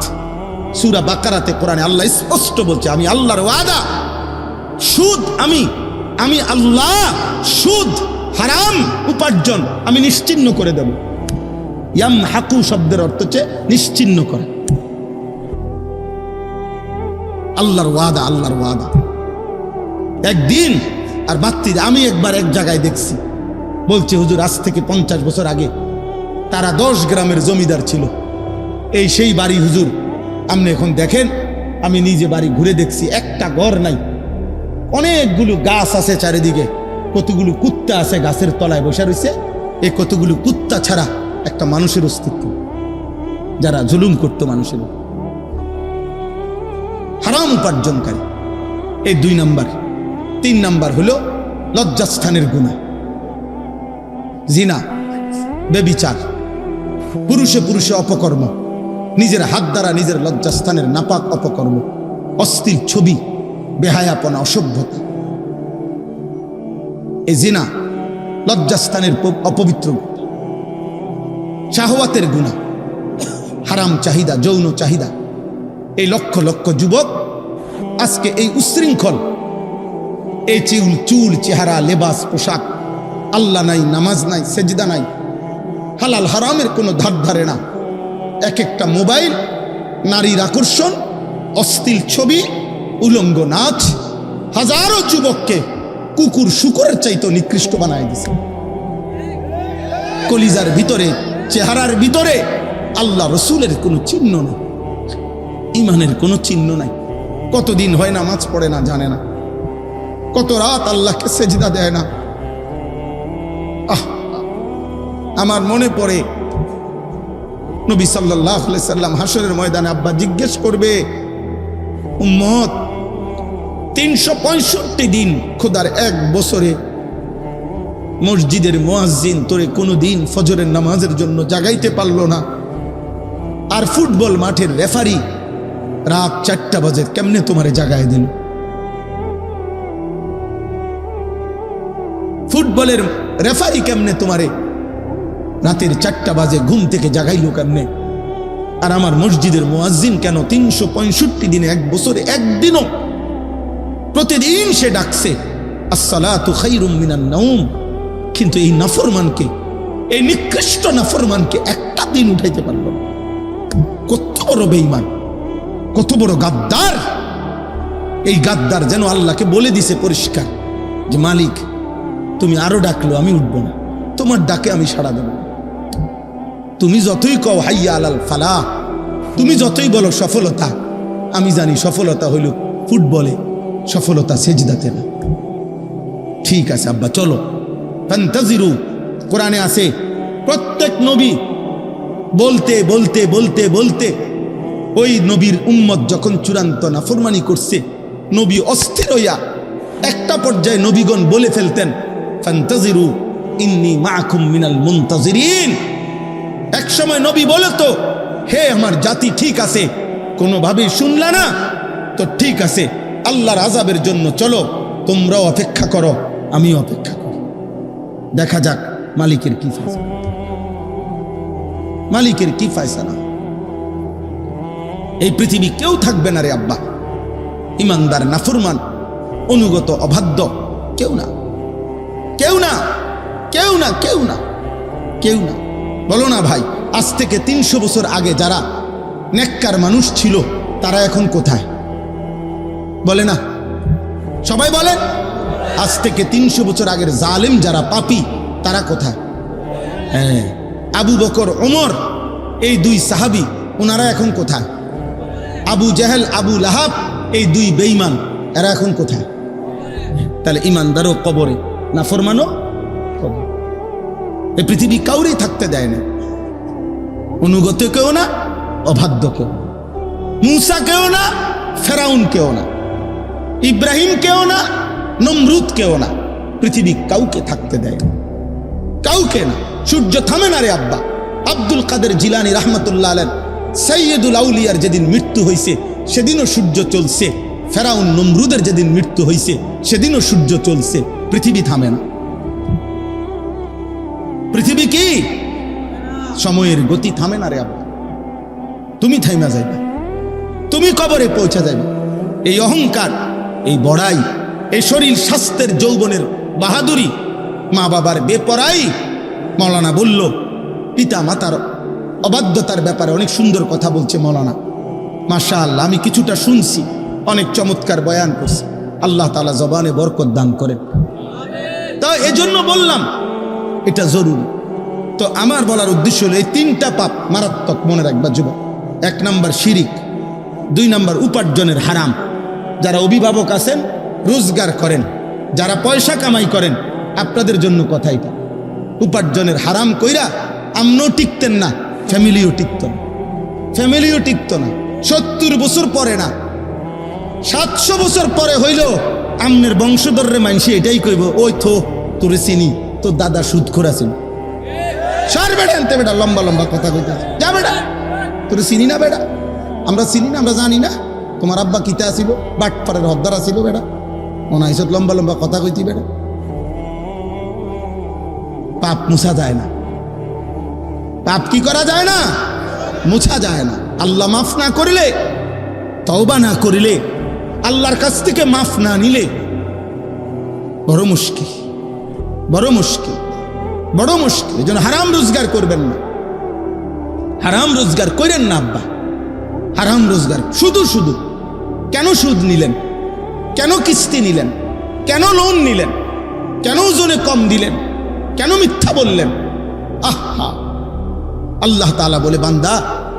সূরা বাকারাতে কোরআনে আল্লাহ স্পষ্ট বলছে, আমি আল্লাহর ওয়াদা, সুদ আমি আল্লাহ সুদ, হারাম উপার্জন আমি নিশ্চিহ্ন করে দেব। ইয়ামহাকু শব্দের অর্থ হচ্ছে নিশ্চিহ্ন করা। আল্লাহর ওয়াদা, আল্লাহর ওয়াদা। একদিন আর বাত্তি, আমি একবার এক জায়গায় দেখছি, বলছে হুজুর আজ থেকে 50 বছর আগে তারা 10 গ্রামের জমিদার ছিল। এই সেই বাড়ি হুজুর, আপনি এখন দেখেন, আমি নিজে বাড়ি ঘুরে দেখছি, একটা ঘর নাই, অনেকগুলো গাছ আছে চারিদিকে, কতগুলো কুত্তা আছে গাছের তলায় বসে রয়েছে। এই কতগুলো কুত্তা ছাড়া একটা মানুষের অস্তিত্ব, যারা জুলুম করতো মানুষের। হারাম উপার্জনকারী, এই 2 নাম্বার। 3 নাম্বার হলো লজ্জাস্থানের গুনাহ, জিনা, ব্যভিচার, পুরুষে পুরুষে অপকর্ম, নিজের হাত দ্বারা নিজের লজ্জাস্থানের নাপাক অপকর্ম, অশ্লীল ছবি, বেহায়াপনা, অসভ্যতা। এই জিনা লজ্জাস্থানের অপবিত্র, শাহওয়াতের গুনাহ, হারাম চাহিদা, যৌন চাহিদা। এই লক্ষ লক্ষ যুবক আজকে এই উচ্ছৃঙ্খল, এই চুল চেহারা লেবাস পোশাক, আল্লাহ নাই, নামাজ নাই, সেজদা নাই, হালাল হারামের কোনো ধার ধারে না। এক একটা মোবাইল, নারীর আকর্ষণ, অশ্লীল ছবি, উলঙ্গ নাচ, হাজারো যুবককে কুকুর শুকুরের চাইতে নিকৃষ্ট বানায় দিছে। কলিজার ভিতরে, চেহারার ভিতরে আল্লাহ রসুলের কোনো চিহ্ন নেই, ইমানের কোনো চিহ্ন নাই। কতদিন হয় নামাজ পড়ে না, জানে না, কত রাত আল্লাহকে সেজদা দেয় না। আমার মনে পড়ে নবী সাল্লাল্লাহু আলাইহি সাল্লাম হাসরের ময়দানে আব্বা জিজ্ঞেস করবে, উম্মত 365 দিন, খোদার এক বছরে মসজিদের মুয়াজ্জিন তোরে কোনোদিন ফজরের নামাজের জন্য জাগাইতে পারলো না, আর ফুটবল মাঠের রেফারি রাত 4টা বাজে কেমনে তোমারে জাগায় দিল? ফুটবলের রেফারি কেমনে তোমারে রাতের 4টা বাজে ঘুম থেকে জাগাইলো কেমনে? আর আমার মসজিদের মুয়াজ্জিন কেন 365 দিনে, এক বছরে একদিনও, প্রতিদিন সে ডাকছে আসসালাতু খায়রুম মিনান নাওম, কিন্তু এই নাফরমানকে, এই নিকৃষ্ট নাফরমানকে একটা দিন উঠাইতে পারল না। কত বড় বেঈমান, কত বড় গাদ্দার! এই গাদ্দার যেন আল্লাহকে বলে দিছে পরিষ্কার যে মালিক তুমি আরো ডাকলো আমি উঠবো না, তোমার ডাকে আমি সাড়া দেব। তুমি যতই কও হাইয়া আলাল ফালাহ, তুমি যতই বলো সফলতা, আমি জানি সফলতা হইল ফুটবলে, সফলতা সেজদাতে না। ঠিক আছে আব্বা চলো, ফান্তাজিরু, কোরআনে আছে প্রত্যেক নবী বলতে বলতে বলতে বলতে ওই নবীর উম্মত যখন চূড়ান্ত নাফরমানি করছে, নবী অস্থির হইয়া একটা পর্যায়ে নবীগণ বলে ফেলতেন ফান্তাজিরু ইন্নী মাআকুম মিনাল মুনতাজিরিন। এক সময় নবী বলতো, হে আমার জাতি, ঠিক আছে, কোনোভাবেই শুনলা না তো ঠিক আছে, আল্লাহর আযাবের জন্য চলো, তোমরাও অপেক্ষা করো, আমিও অপেক্ষা করি, দেখা যাক মালিকের কি ফয়সালা, মালিকের কি ফয়সালা। এই পৃথিবী কেউ থাকবে না রে আব্বা ইমানদার নাফরমান, অনুগত, অবাধ্য, কেউ না, কেউ না, কেউ না, কেউ না, কেউ না। বলো না ভাই, আজ থেকে 300 বছর আগে যারা নেককার মানুষ ছিল তারা এখন কোথায়? বলে না, সবাই বলেন। আজ থেকে 300 বছর আগের জালেম যারা, পাপী, তারা কোথায়? হ্যাঁ, আবু বকর, ওমর, এই 2 সাহাবী, ওনারা এখন কোথায়? আবু জাহেল, আবু লাহাব, এই 2 বেঈমান, এরা এখন কোথায়? তাহলে ইমানদারও কবরে, নাফরমানও কবরে। এই পৃথিবী কাউরেই থাকতে দেয় না, অনুগত কেউ না, অবাধ্য কেউ, মূসা কেউ না, ফেরাউন কেউ না, ইব্রাহিম কেউ না, নমরুদ কেউ না, পৃথিবী কাউকে থাকতে দেয় না, কাউকে না। সূর্য থামে না রে আব্বা। আব্দুল কাদের জিলানী রাহমাতুল্লাহ আলাইহি সাইয়্যিদুল আউলিয়ার যেদিন মৃত্যু হয়েছে সেদিনও সূর্য চলছে, ফেরাউন নমরুদের যেদিন মৃত্যু হয়েছে সেদিনও সূর্য চলছে, পৃথিবী থামে না। পৃথিবী কি সময়ের গতি থামে না রে আব্বা। তুমি থাইমা যাইবে, তুমি কবরে পৌঁছা যাবে। এই অহংকার, এই বড়াই, এই শরীর স্বাস্থ্যের যৌবনের বাহাদুরি, মা বাবার বেপরাই। মৌলানা বলল পিতা মাতার অবাধ্যতার ব্যাপারে অনেক সুন্দর কথা বলছে মৌলানা, মাশাআল্লাহ, আমি কিছুটা শুনছি, অনেক চমৎকার বয়ান করছে। আল্লাহ তাআলা জবানে বরকত দান করেন। তা এজন্য বললাম এটা জরুরি। তো আমার বলার উদ্দেশ্য হলো এই 3টা পাপ মারাত্মক, মনে রাখবা যুবক। 1 নাম্বার শিরিক, 2 নাম্বার উপার্জনের হারাম। যারা অভিভাবক আছেন, রোজগার করেন, যারা পয়সা কামাই করেন, আপনাদের জন্য কথা এটা। উপার্জনের হারাম কইরা আমনও টিকতেন না, ফ্যামিলিও টিকত না, ফ্যামিলিও টিকত না। 70 বছর পরে না, 700 বছর পরে হইল আমনের বংশধররে মানসি এটাই কইব, ওই থো তোরে চিনি, তোর দাদা সুদখোর আছেন। সার বেড়া আনতে, বেটা লম্বা লম্বা কথা কইতে যা, বেটা তোরে চিনি না, বেটা আমরা চিনি না, আমরা জানি না তোমার আব্বা কিতা আসিল, বাটপাড়ের হদ্দার আসিল, বেটা অনাইসত লম্বা লম্বা কথা কইতি। বেটা পাপ মুছা যায় না, পাপ কি করা যায় না, মুছা যায় না। আল্লাহ মাফ না করিলে, তওবা না করিলে, আল্লাহর কাছ থেকে মাফ না নিলে বড় মুশকিল, বড় মুশকিল, বড় মুশকিল। এই জন্য হারাম রোজগার করবেন না, হারাম রোজগার করেন না আব্বা, হারাম রোজগার। শুধু শুধু কেন সুদ নিলেন, কেন কিস্তি নিলেন, কেন লোন নিলেন, কেন ওজনে কম দিলেন, কেন মিথ্যা বললেন? আহা, আল্লাহ তাআলা বলে, বান্দা,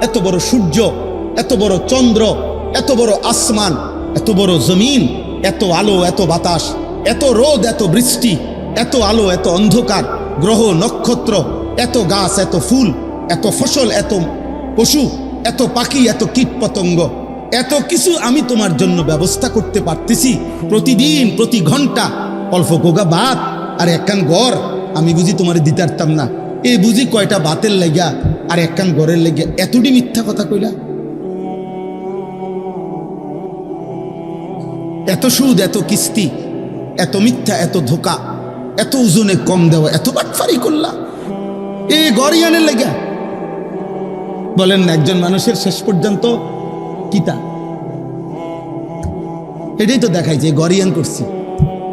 এত বড় সূর্য, এত বড় চন্দ্র, এত বড় আসমান, এত বড় জমিন, এত আলো, এত বাতাস, এত রোদ, এত বৃষ্টি, এত আলো, এত অন্ধকার, গ্রহ নক্ষত্র, এত গাছ, এত ফুল, এত ফসল, এত পশু, এত পাখি, এত কীট পতঙ্গ, এত কিছু আমি তোমার জন্য ব্যবস্থা করতে পারতেছি প্রতিদিন, প্রতি ঘন্টা। অল্প গোগা ভাত আর একখান ঘর আমি বুঝি তোমার দিতে পারতাম না? এই বুঝি কয়টা ভাতের লেগা আর একখান ঘরের লেগে এতটি মিথ্যা কথা কইলা? এত সুদ, এত কিস্তি, এত মিথ্যা, এত ধোকা, এত ওজনে কম দেওয়া, এত বাটফারি করলা এই গরিয়ানের লেগে? বলেন না, একজন মানুষের শেষ পর্যন্ত কিতা? এটাই তো দেখাই যে গরিয়ান করছি,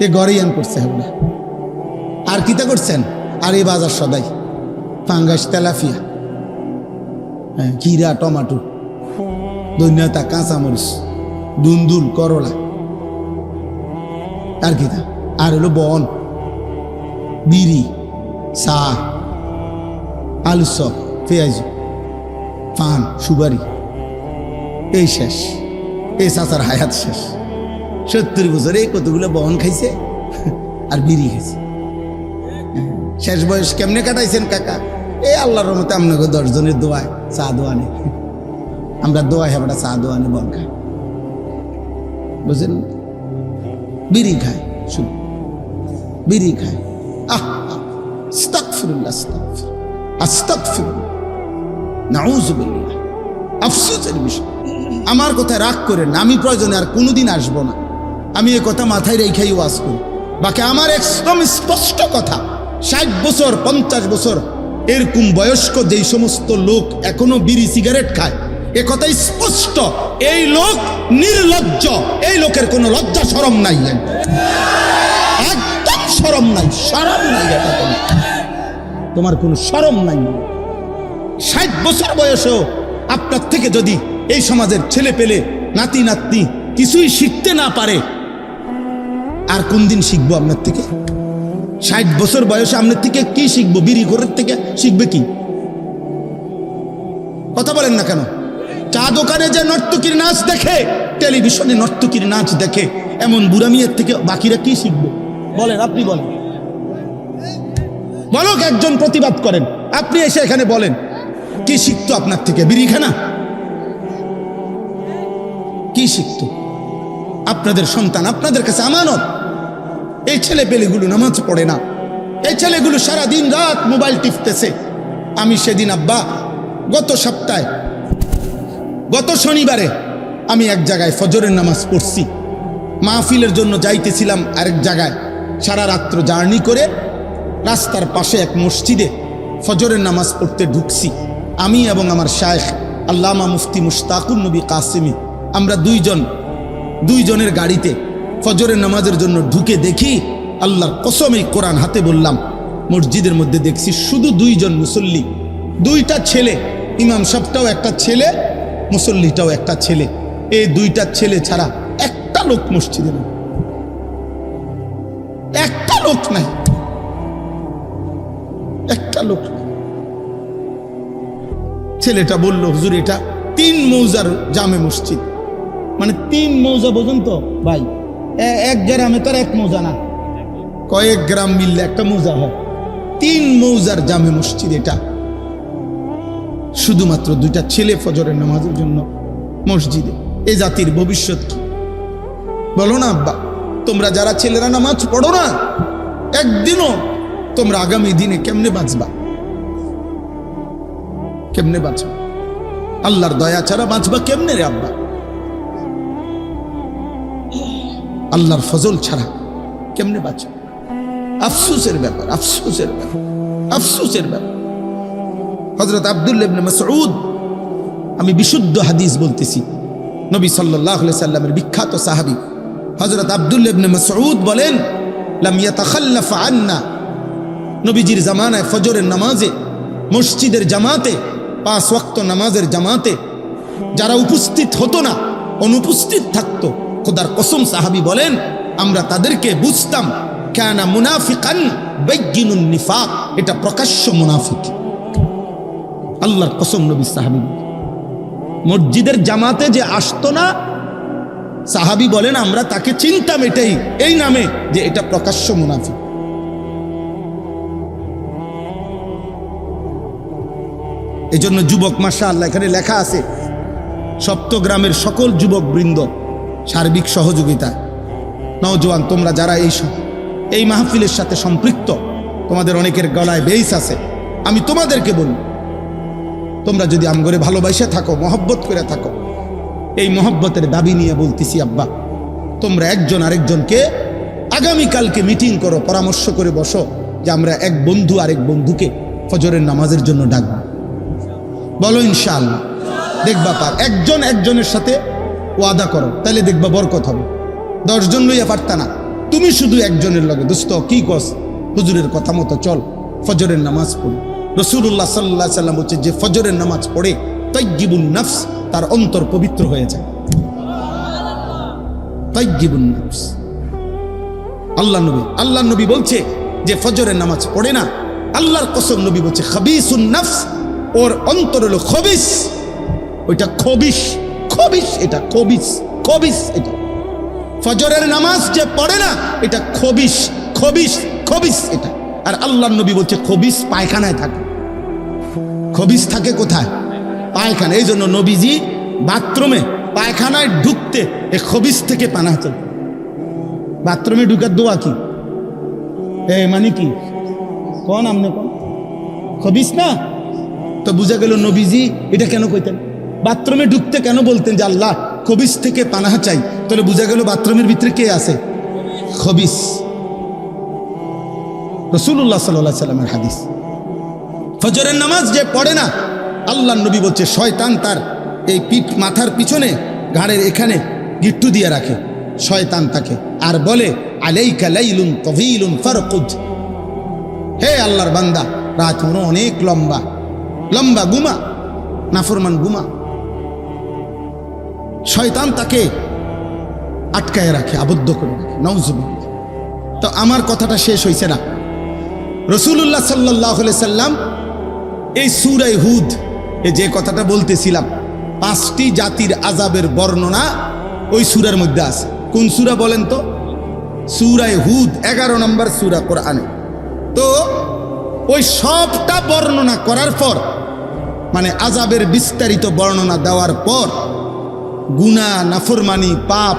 এ গরিয়ান করছে হবে। আর কিতা করছেন? আর এই বাজার সদাই ফাঙ্গাস, তেলাফিয়া, কিরা, টমাটো, ধনিয়া, কাঁচামরিচ, দুন্দুল, করলা, আর কিতা? আর হলো বন, বিড়ি, চা, আলু চপ, পেঁয়াজ, পান, সুপারি, এই শেষ। এই চাচার হায়াত শেষ। 70 বছরে কতগুলো বহন খাইছে আর বিড়ি খাইছে। শেষ বয়স কেমনে কাটাইছেন কাকা? এই আল্লাহর রহমতে আপনাকে 10 জনের দোয়ায় চা দোয়ানে, আমরা দোয়াই হেবাটা চা দোয়ানে বন খাই, বুঝলেন? বিড়ি খায়, শুধু বিড়ি খায়। আস্তাগফিরুল্লাহ, আস্তাগফিরুল্লাহ, নাউযুবিল্লাহ। আফসোসের বিষয়। আমার কথায় রাগ করেন না, আমি প্রয়োজনে আর কোনোদিন আসবো না। আমি এ কথা মাথায় রেখেই ওয়াজ করি। বাকি আমার একদম স্পষ্ট কথা, 60 বছর, 50 বছর এরকম বয়স্ক যেই সমস্ত লোক এখনো বিড়ি, সিগারেট খায়, এ কথা স্পষ্ট। এই লোক নির্লজ্জ, এই লোকের কোনো লজ্জা শরম নাই, একদম শরম নাই, শরম নাই। তোমার কোনো শরম নাই। 60 বছর বয়সেও আপনার থেকে যদি এই সমাজের ছেলে পেলে, নাতি নাতনি কিছুই শিখতে না পারে, আর কোন দিন শিখবো আপনার থেকে? 60 বছর বয়সে আপনার থেকে কি শিখবো? বিড়ি ঘরের থেকে শিখবে কি? কথা বলেন না কেন? চা দোকানে যে নর্তকীর নাচ দেখে, টেলিভিশনে নর্তকীর নাচ দেখে, এমন বুড়ামিয়ের থেকে বাকিরা কি শিখবে? বলেন, আপনি বলেন, বলক, একজন প্রতিবাদ করেন। আপনি এসে এখানে বলেন, কি শিখতো আপনার থেকে? বিড়িখানা? কি শিখতো? আপনাদের সন্তান আপনাদের কাছে আমানত। এই ছেলে পেলেগুলো নামাজ পড়ে না, এই ছেলেগুলো সারা দিন রাত মোবাইল টিপতেছে। আমি সেদিন আব্বা গত সপ্তাহে, গত শনিবারে আমি এক জায়গায় ফজরের নামাজ পড়ছি, মাহফিলের জন্য যাইতেছিলাম আরেক জায়গায়। সারা রাত্র জার্নি করে রাস্তার পাশে এক মসজিদে ফজরের নামাজ পড়তে ঢুকছি। আমি এবং আমার শায়েখ আল্লামা মুফতি মুশতাকুর নবী কাসেমি, আমরা দুইজনের গাড়িতে ফজরের নামাজের জন্য ঢুকে দেখি, আল্লাহর কসম, এই কোরআন হাতে বললাম, মসজিদের মধ্যে দেখছি শুধু 2 জন মুসল্লি, 2টা ছেলে। ইমাম সাহেবটাও একটা ছেলে, মুসল্লিটাও একটা ছেলে। এই 2টা ছেলে ছাড়া একটা লোক মসজিদে নেই, একটা লোক নাই, একটা লোক। ছেলেটা বলল, হুজুর এটা 3 মৌজার জামে মসজিদ। মানে 3 মৌজা বোঝেন তো ভাই? এক গ্রামে তো 1 মৌজা না, কয়েক গ্রাম মিললে একটা মৌজা হয়। 3 মৌজার জামে মসজিদ এটা। শুধুমাত্র 2টা ছেলে ফজরের নামাজের জন্য মসজিদে। এই জাতির ভবিষ্যৎ কি? বলো না আব্বা, তোমরা যারা ছেলেরা নামাজ পড়ো না, একদিনও তোমরা আগামী দিনে কেমনে বাঁচবা? কেমনে বাঁচবা? আল্লাহর দয়া ছাড়া বাঁচবা কেমনে রে আব্বা? আল্লাহর ফজল ছাড়া কেমনে বাঁচবা? আফসোসের ব্যাপার, আফসোসের ব্যাপার, আফসোসের ব্যাপার। হযরত আব্দুল্লাহ ইবনে মাসউদ, আমি বিশুদ্ধ হাদিস বলতেছি, নবী সাল্লাল্লাহু আলাইহি সাল্লামের বিখ্যাত সাহাবী হযরত আব্দুল্লাহ ইবনে মাসউদ বলেন, লাম ইয়াতাখাল্লাফ আন্না, নবীজির জামানায় ফজরের নামাজে মসজিদের জামাতে 5 ওয়াক্ত নামাজের জামাতে যারা উপস্থিত হতো না, অনুপস্থিত থাকতো, খোদার কসম সাহাবী বলেন আমরা তাদেরকে বুঝতাম কানা মুনাফিকান বাইয়িনুন নিফাক, এটা প্রকাশ্য মুনাফিক। আল্লাহর কসম নবী সাহাবী মসজিদের জামাতে যে আসতো না, সাহাবী বলেন আমরা তাকে চিনতাম এটাই, এই নামে যে এটা প্রকাশ্য মুনাফিক। এই জন্য যুবক মাশাআল্লাহ এখানে লেখা আছে সপ্তগ্রামের সকল যুবক বৃন্দ সার্বিক সহযোগিতা। নওজোয়ান তোমরা যারা এই মাহফিলের সাথে সম্পৃক্ত, তোমাদের অনেকের গলায় বেইস আছে, আমি তোমাদেরকে বলি তোমরা যদি আমগরে ভালোবাসা থাকো, মহব্বত করে থাকো, এই মহব্বতের দাবি নিয়ে বলতেছি আব্বা, তোমরা একজন আরেকজনকে আগামীকালকে মিটিং করো, পরামর্শ করে বসো যে আমরা এক বন্ধু আরেক বন্ধুকে ফজরের নামাজের জন্য ডাকবো। বলো ইনশাআল্লাহ, দেখবা পার। একজন একজনের সাথে ওয়াদা করো, তাহলে দেখবা বরকত হবে। 10 জন লইয়া পারতা না, তুমি শুধু একজনের লগে দোস্ত কি কস, হুজুরের কথা মতো চল, ফজরের নামাজ পড়ি। রাসূলুল্লাহ সাল্লাল্লাহু আলাইহি সাল্লাম বলছে যে ফজরের নামাজ পড়ে তাইয়্যিবুন নফস, তার অন্তর পবিত্র হয়ে যায়। তাইয়্যিবুন নফস, আল্লাহ নবী বলছে যে ফজরের নামাজ পড়ে না, আল্লাহর কসম নবী বলছে খাবিসুন নফস, ওর অন্তর হলো খবিস, ওইটা খবিস, এটা খবিস এটা ফজরের নামাজ যে পড়ে না এটা খবিস এটা। আর আল্লাহর নবী বলছে খবিস পায়খানায় থাকে। খবিস থাকে কোথায়? পায়খানা। এই জন্য নবীজি বাথরুমে পায়খানায় ঢুকতে এই খবিস থেকে পানা চল। বাথরুমে ঢুকার দোয়া কি মানে কি কোন আমনে কোন খবিস না, তো বুঝা গেল নবীজি এটা কেন কইতেন, বাথরুমে ঢুকতে কেন বলতেন যে আল্লাহ খবিস থেকে পানাহ চাই, তাহলে বুঝা গেল বাথরুমের ভিতরে কে আছে? খবিস। রাসূলুল্লাহ সাল্লাল্লাহু আলাইহি সাল্লামের হাদিস, ফজরের নামাজ যে পড়ে না, আল্লাহর নবী বলছে শয়তান তার এই মাথার পিছনে ঘাড়ের এখানে গিট্টু দিয়ে রাখে, শয়তান তাকে আর বলে আলাইকা লাইলুন তাওয়িলুন ফারকুদ, হে আল্লাহর বান্দা রাত অনেক লম্বা, ঘুমা, নাফরমান ঘুমা। শয়তান তাকে আটকায় রাখে, আবদ্ধ করে রাখে। নাউজুবিল্লাহ। তো আমার কথাটা শেষ হয়েছে না। রাসূলুল্লাহ সাল্লাল্লাহু আলাইহি সাল্লাম এই সূরা হুদ যে কথাটা বলতেছিলাম, 5টি জাতির আযাবের বর্ণনা ওই সূরার মধ্যে আছে। কোন সূরা বলেন তো? সূরা হুদ, 11 নম্বর সূরা কোরআনে। তো ওই সবটা বর্ণনা করার পর, মানে আযাবের বিস্তারিত বর্ণনা দেওয়ার পর, গুনাহ, নাফরমানি, পাপ,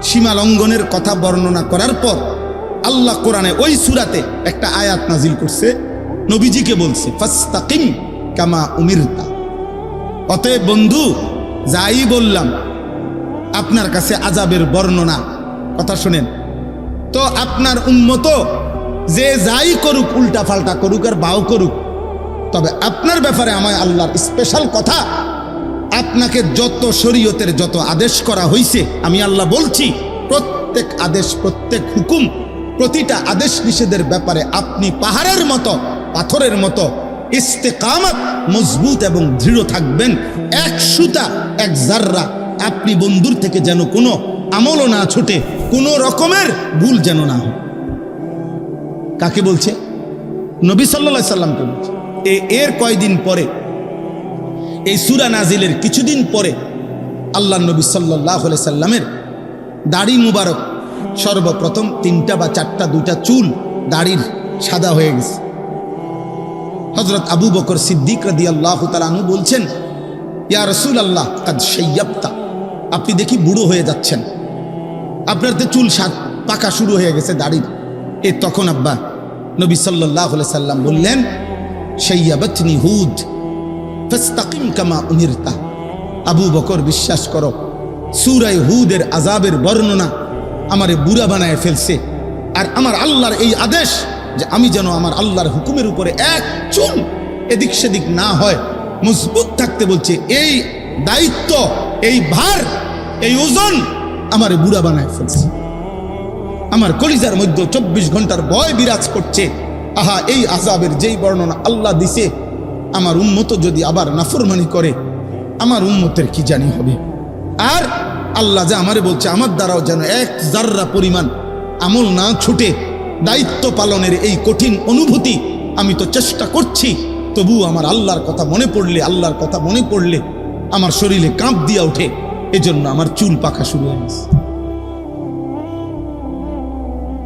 সীমা লঙ্ঘনের কথা বর্ণনা করার পর আল্লাহ কোরআনে ওই সূরাতে একটা আয়াত নাজিল করছে, নবীজিকে বলছে ফাস্তাকিম কামা উমিরতা। অতএব বন্ধু, যাই বললাম আপনার কাছে আযাবের বর্ণনা, কথা শুনেন তো, আপনার উম্মত যে যাই করুক, উল্টা পাল্টা করুক আর বাও করুক, তবে আপনার ব্যাপারে আমায় আল্লাহর স্পেশাল কথা, আপনাকে যত শরীয়তের যত আদেশ করা হয়েছে, আমি আল্লাহ বলছি প্রত্যেক আদেশ, প্রত্যেক হুকুম, প্রতিটা আদেশ নিষেধের ব্যাপারে আপনি পাহাড়ের মতো, পাথরের মতো ইস্তেকামত, মজবুত এবং দৃঢ় থাকবেন। 1 সুতা 1 জাররা আপনি বন্ধুর থেকে যেন কোনো আমলও না ছোটে, কোনো রকমের ভুল যেন না হয়। কাকে বলছে? নবী সাল্লাল্লাহু আলাইহি সাল্লামকে বলছে। এর কয়দিন পরে, এই সূরা নাজিলের কিছুদিন পরে, আল্লাহ নবী সাল্লাল্লাহু আলাইহি সাল্লামের দাড়ি মুবারক সর্বপ্রথম 3টা বা 4টা, 2টা চুল দাড়ির সাদা হয়ে গেছে। হযরত আবু বকর সিদ্দিক রাদিয়াল্লাহু তাআলা আনহু বলছেন, ইয়া রাসূলুল্লাহ কাদ শাইয়াবতা, আপনি দেখি বুড়ো হয়ে যাচ্ছেন, আপনার তো চুল পাকা শুরু হয়ে গেছে দাড়ির। তখন আব্বা নবী সাল্লাল্লাহু আলাইহি সাল্লাম বললেন, শাইয়াবাতনি হুদ ফাস্তাকিম কামা উমিরতা। আবু বকর, বিশ্বাস করো, সূরা হুদের আযাবের বর্ণনা আমারে বুড়া বানায় ফেলছে। আর আমার আল্লাহর এই আদেশ যে আমি যেন আমার আল্লাহর হুকুমের উপরে 1 চুল এদিক সেদিক না হয়, মজবুত থাকতে বলছে, এই দায়িত্ব, এই ভার, এই ওজন আমারে বুড়া বানায় ফেলছে। আমার কলিজার মধ্যে 24 ঘন্টার ভয় বিরাজ করছে। আহা, এই আযাবের যেই বর্ণনা আল্লাহ দিছে, আমার উম্মত যদি আবার নাফরমানি করে আমার উম্মতের কি জানি হবে। আর আল্লাহ যে আমারে বলছে আমার দ্বারাও যেন এক জাররা পরিমাণ আমল না ছুটে, দায়িত্ব পালনের এই কঠিন অনুভূতি আমি তো চেষ্টা করছি, তবু আমার আল্লাহর কথা মনে পড়লে আমার শরীরে কাঁপ দিয়া ওঠে, এজন্য আমার চুল পাকা শুরু হয়ে গেছে।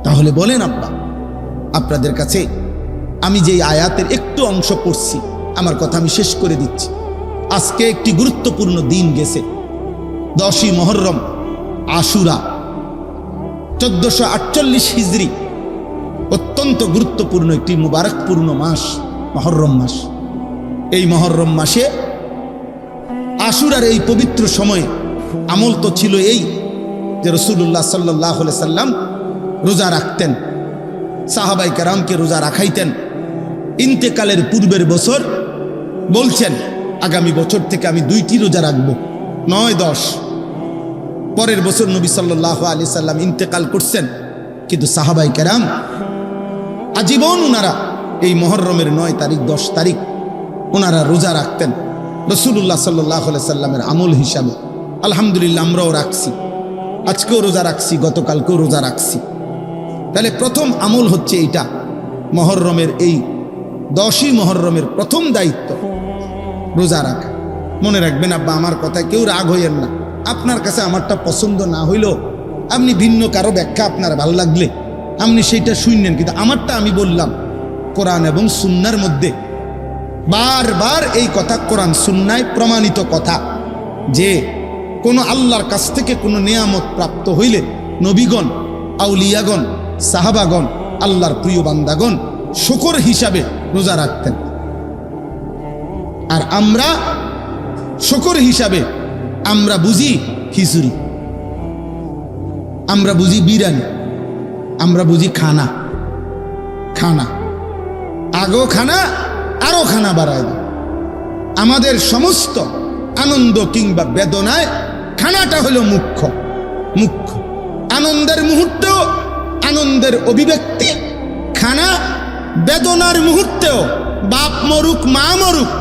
তাহলে বলেন আব্বা, আপনাদের কাছে আমি যে আয়াতের একটু অংশ পড়ছি, আমার কথা আমি শেষ করে দিচ্ছি। আজকে একটি গুরুত্বপূর্ণ দিন গেছে, 10ই মুহররম, আশুরা, 1448 হিজরি, অত্যন্ত গুরুত্বপূর্ণ একটি মুবারকপূর্ণ মাস, মুহররম মাস। এই মুহররম মাসে আশুরার এই পবিত্র সময়ে আমল তো ছিল এই যে রাসূলুল্লাহ সাল্লাল্লাহু আলাইহি সাল্লাম রোজা রাখতেন, সাহাবায়ে কেরামকে রোজা রাখাইতেন। ইন্তেকালের পূর্বের বছর বলছেন আগামী বছর থেকে আমি 2টি রোজা রাখবো, 9-10। পরের বছর নবী সাল্লাল্লাহু আলাইহি সাল্লাম ইন্তেকাল করছেন, কিন্তু সাহাবায়ে কেরাম আজীবন ওনারা এই মুহররমের 9 তারিখ 10 তারিখ ওনারা রোজা রাখতেন রাসূলুল্লাহ সাল্লাল্লাহু আলাইহি সাল্লামের আমল হিসাবে। আলহামদুলিল্লাহ, আমরাও রাখছি, আজকেও রোজা রাখছি, গতকালকেও রোজা রাখছি। তাহলে প্রথম আমল হচ্ছে এইটা, মুহররমের এই 10ই মুহররমের প্রথম দায়িত্ব রোজা রাখা। মনে রাখবেন আব্বা, আমার কথায় কেউ রাগ হইয়েন না। আপনার কাছে আমারটা পছন্দ না হইলেও আপনি ভিন্ন কারো ব্যাখ্যা আপনার ভালো লাগলে আপনি সেইটা শুনলেন, কিন্তু আমারটা আমি বললাম। কোরআন এবং সুন্নাহর মধ্যে বারবার এই কথা, কোরআন সুন্নায় প্রমাণিত কথা, যে কোনো আল্লাহর কাছ থেকে কোনো নিয়ামত প্রাপ্ত হইলে নবীগণ, আউলিয়াগণ, সাহাবাগণ, আল্লাহর প্রিয় বান্দাগণ শুকর হিসাবে রোজা রাখতেন। আর আমরা শুকর হিসাবে আমরা বুঝি খিচুড়ি, আমরা বুঝি বিরিয়ানি, আমরা বুঝি খানা। আগো খানা, আরো খানা বাড়ায় দেয়। আমাদের সমস্ত আনন্দ কিংবা বেদনায় খানাটা হলো মুখ্য। আনন্দের মুহূর্তেও আনন্দের অভিব্যক্তি খানা, বেদনার মুহূর্তেও বাপ মরুক, মা মরুক,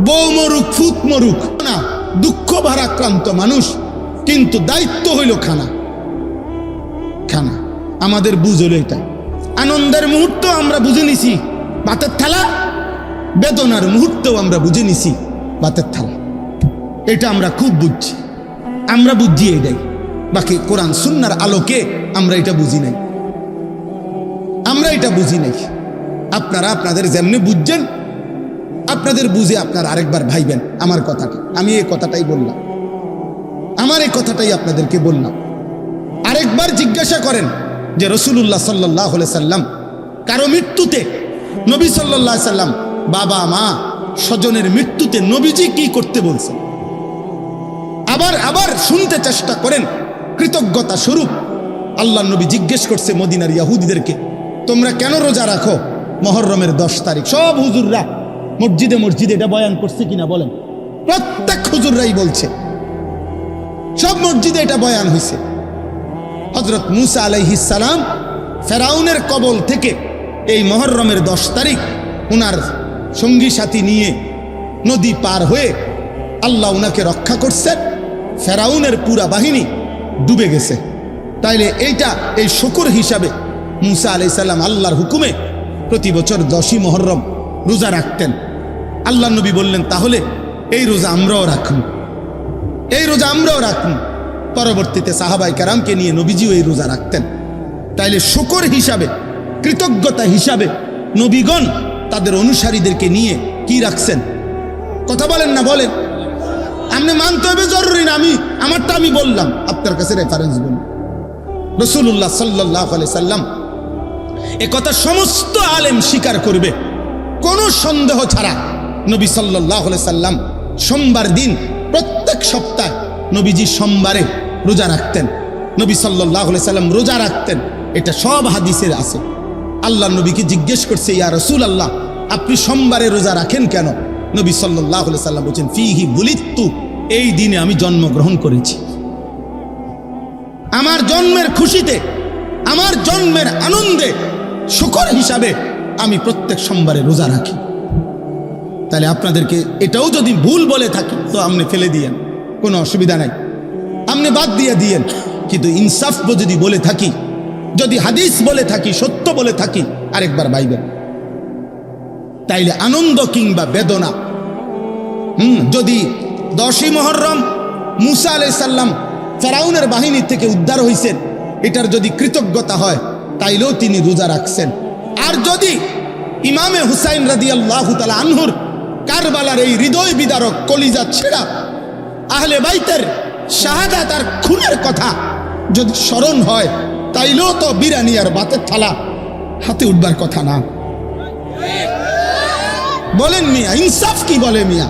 বউ মরুক, ফুত মরুক না, দুঃখ ভারাক্রান্ত মানুষ, কিন্তু দায়িত্ব হইল খানা। আমাদের বুঝ হলো এটা। আনন্দের মুহূর্তেও আমরা বুঝে নিছি ভাতের থালা, বেদনার মুহূর্তেও আমরা বুঝে নিছি ভাতের থালা। এটা আমরা খুব বুঝছি, আমরা বুঝছি এটাই। বাকি কোরআন সুন্নাহর আলোকে আমরা এটা বুঝি নাই। আপনারা আপনাদের যেমনি বুঝছেন, আপনাদের বুঝে আপনারা আরেকবার ভাইবেন আমার কথাটা। আমি এই কথাটাই বললাম, আপনাদেরকে বললাম। আরেকবার জিজ্ঞাসা করেন যে রাসূলুল্লাহ সাল্লাল্লাহু আলাইহি সাল্লাম কারো মৃত্যুতে, নবী সাল্লাল্লাহু আলাইহি সাল্লাম বাবা মা স্বজনের মৃত্যুতে নবীজি কি করতে বলছেন? আবার শুনতে চেষ্টা করেন। কৃতজ্ঞতা স্বরূপ আল্লাহ নবী জিজ্ঞেস করছে মদিনার ইহুদিদেরকে, তোমরা কেন রোজা রাখো মুহররমের 10 তারিখ? সব হুজুররা মসজিদে এটা বয়ান করছে কিনা বলেন? প্রত্যেক হুজুররাই বলছে, সব মসজিদে এটা বয়ান হয়েছে। হযরত মুসা আলাইহিস সালাম ফেরাউনের কবল থেকে এই মুহররমের 10 তারিখ উনার সঙ্গী সাথী নিয়ে নদী পার হয়ে আল্লাহ উনাকে রক্ষা করছেন। ফেরাউনের পুরা বাহিনী ডুবে গেছে। তাইলে এই শুকর হিসাবে মুসা আলাইহিস সালাম আল্লাহর হুকুমে প্রতি বছর 10ই মুহররম রোজা রাখতেন। আল্লাহ নবী বললেন, তাহলে এই রোজা আমরাও রাখুন। পরবর্তীতে সাহাবায়ে কেরামকে নিয়ে নবীজিও এই রোজা রাখতেন। তাইলে শুকর হিসাবে, কৃতজ্ঞতা হিসাবে নবীগণ তাদের অনুসারীদেরকে নিয়ে কি রাখছেন? কথা বলেন না, বলেন। আপনি মানতে হবে জরুরি না, আমারটা আমি বললাম, আপনার কাছে রেফারেন্স বলুন। রাসূলুল্লাহ সাল্লাল্লাহু আলাইহি সাল্লাম এ কথা সমস্ত আলেম স্বীকার করবে কোনো সন্দেহ ছাড়া। নবী সাল্লাল্লাহু আলাইহি সাল্লাম সোমবার দিন প্রত্যেক সপ্তাহে নবীজি সোমবারে রোজা রাখতেন। নবী সাল্লাল্লাহু আলাইহি সাল্লাম রোজা রাখতেন, এটা সব হাদিসে আছে। আল্লাহ নবীকে জিজ্ঞেস করছে, ইয়া রাসূলুল্লাহ, আপনি সোমবারে রোজা রাখেন কেন? নবী সাল্লাল্লাহু আলাইহি সাল্লাম বলেন, ফিহি বুলিতু, এই দিনে আমি জন্মগ্রহণ করেছি। আমার জন্মের খুশিতে আমার জন্মের আনন্দে শুকর হিসাবে আমি প্রত্যেক সোমবারে রোজা রাখি। তাহলে আপনাদেরকে এটাও যদি ভুল বলে থাকি তো আপনি ফেলে দিয়েন, কোনো অসুবিধা নাই, আপনি বাদ দিয়ে দিয়েন। কিন্তু ইনসাফ যদি বলে থাকি, যদি হাদিস বলে থাকি, সত্য বলে থাকি, আরেকবার ভাইবেন। তাইলে আনন্দ কিংবা বেদনা, যদি 10ই মুহররম মুসা আলাইহিস সালাম ফেরাউনের বাহিনী থেকে উদ্ধার হইছেন, এটার যদি কৃতজ্ঞতা হয় তাইলেও তিনি রোজা রাখছেন। আর যদি ইমামে হুসাইন রাদিয়াল্লাহু তাআলা আনহুর কারবালার এই হৃদয় বিদারক কলিজা ছেঁড়া আহলে বাইতের শাহাদাত আর খুনের কথা যদি স্মরণ হয়, তাইলেও তো বিরানি আর ভাতের থালা হাতে উঠবার কথা না। বলেন মিয়া, ইনসাফ কি বলে? মিয়া,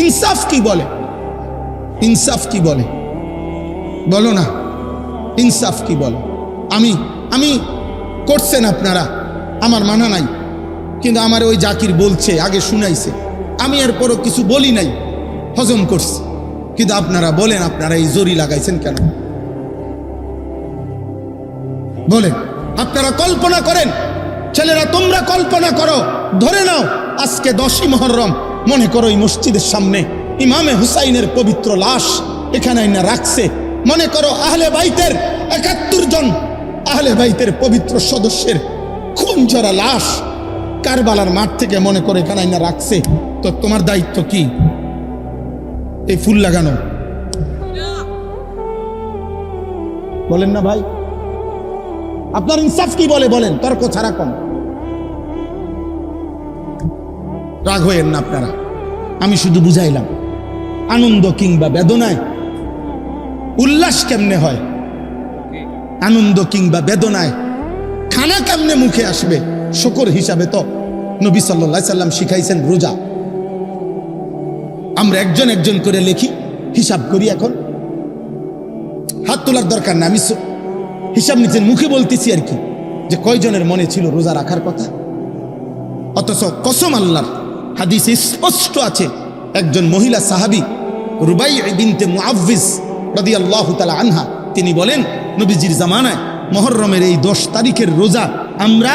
ইনসাফ কি বলে? ইনসাফ কি বলে? বলো না, ইনসাফ কি বলে? আমি করছেন আপনারা, আমার মানা নাই, কিন্তু আমার ওই জাকির বলছে, আগে শুনাইছে, আমি এরপরও কিছু বলি নাই, হজম করছি। কিন্তু আপনারা বলেন, আপনারা এই জরি লাগাইছেন কেন? বলেন। আপনারা কল্পনা করেন, ছেলেরা তোমরা কল্পনা করো, ধরে নাও আজকে 10ই মুহররম, মনে করো এই মসজিদের সামনে ইমামে হুসাইনের পবিত্র লাশ এখানে না রাখছে, মনে করো আহলে বাইতের 71 জন আহলে বাইতের পবিত্র সদস্যের খুন ঝরা লাশ কারবালার মাঠ থেকে মনে করে এখানে না রাখছে, তো তোমার দায়িত্ব কি? এই ফুল লাগানো? বলেন না ভাই, আপনার ইনসাফ কি বলে? বলেন, তর্ক ছাড়া কম। রাগ হয়েন না আপনারা, আমি শুধু বুঝাইলাম আনন্দ কিংবা বেদনায় উল্লাস কেমনে হয়, আনন্দ কিংবা বেদনায় খানা কেমনে মুখে আসবে, শুকর হিসাবে তো নবী সাল্লাল্লাহু আলাইহি সাল্লাম শিখাইছেন রোজা। আমরা একজন একজন করে লিখি, হিসাব করি। এখন হাত তোলার দরকার না, আমি হিসাব নিচ্ছেন, মুখে বলতেছি আর কি, যে কয়জনের মনে ছিল রোজা রাখার কথা। অথচ কসম আল্লাহর, হাদিসে স্পষ্ট আছে, একজন মহিলা সাহাবী রুবাই বিনতে মুআওয়িজ রাদিয়াল্লাহু তাআলা আনহা, তিনি বলেন, নবীজির জামানায় মুহররমের এই 10 তারিখের রোজা আমরা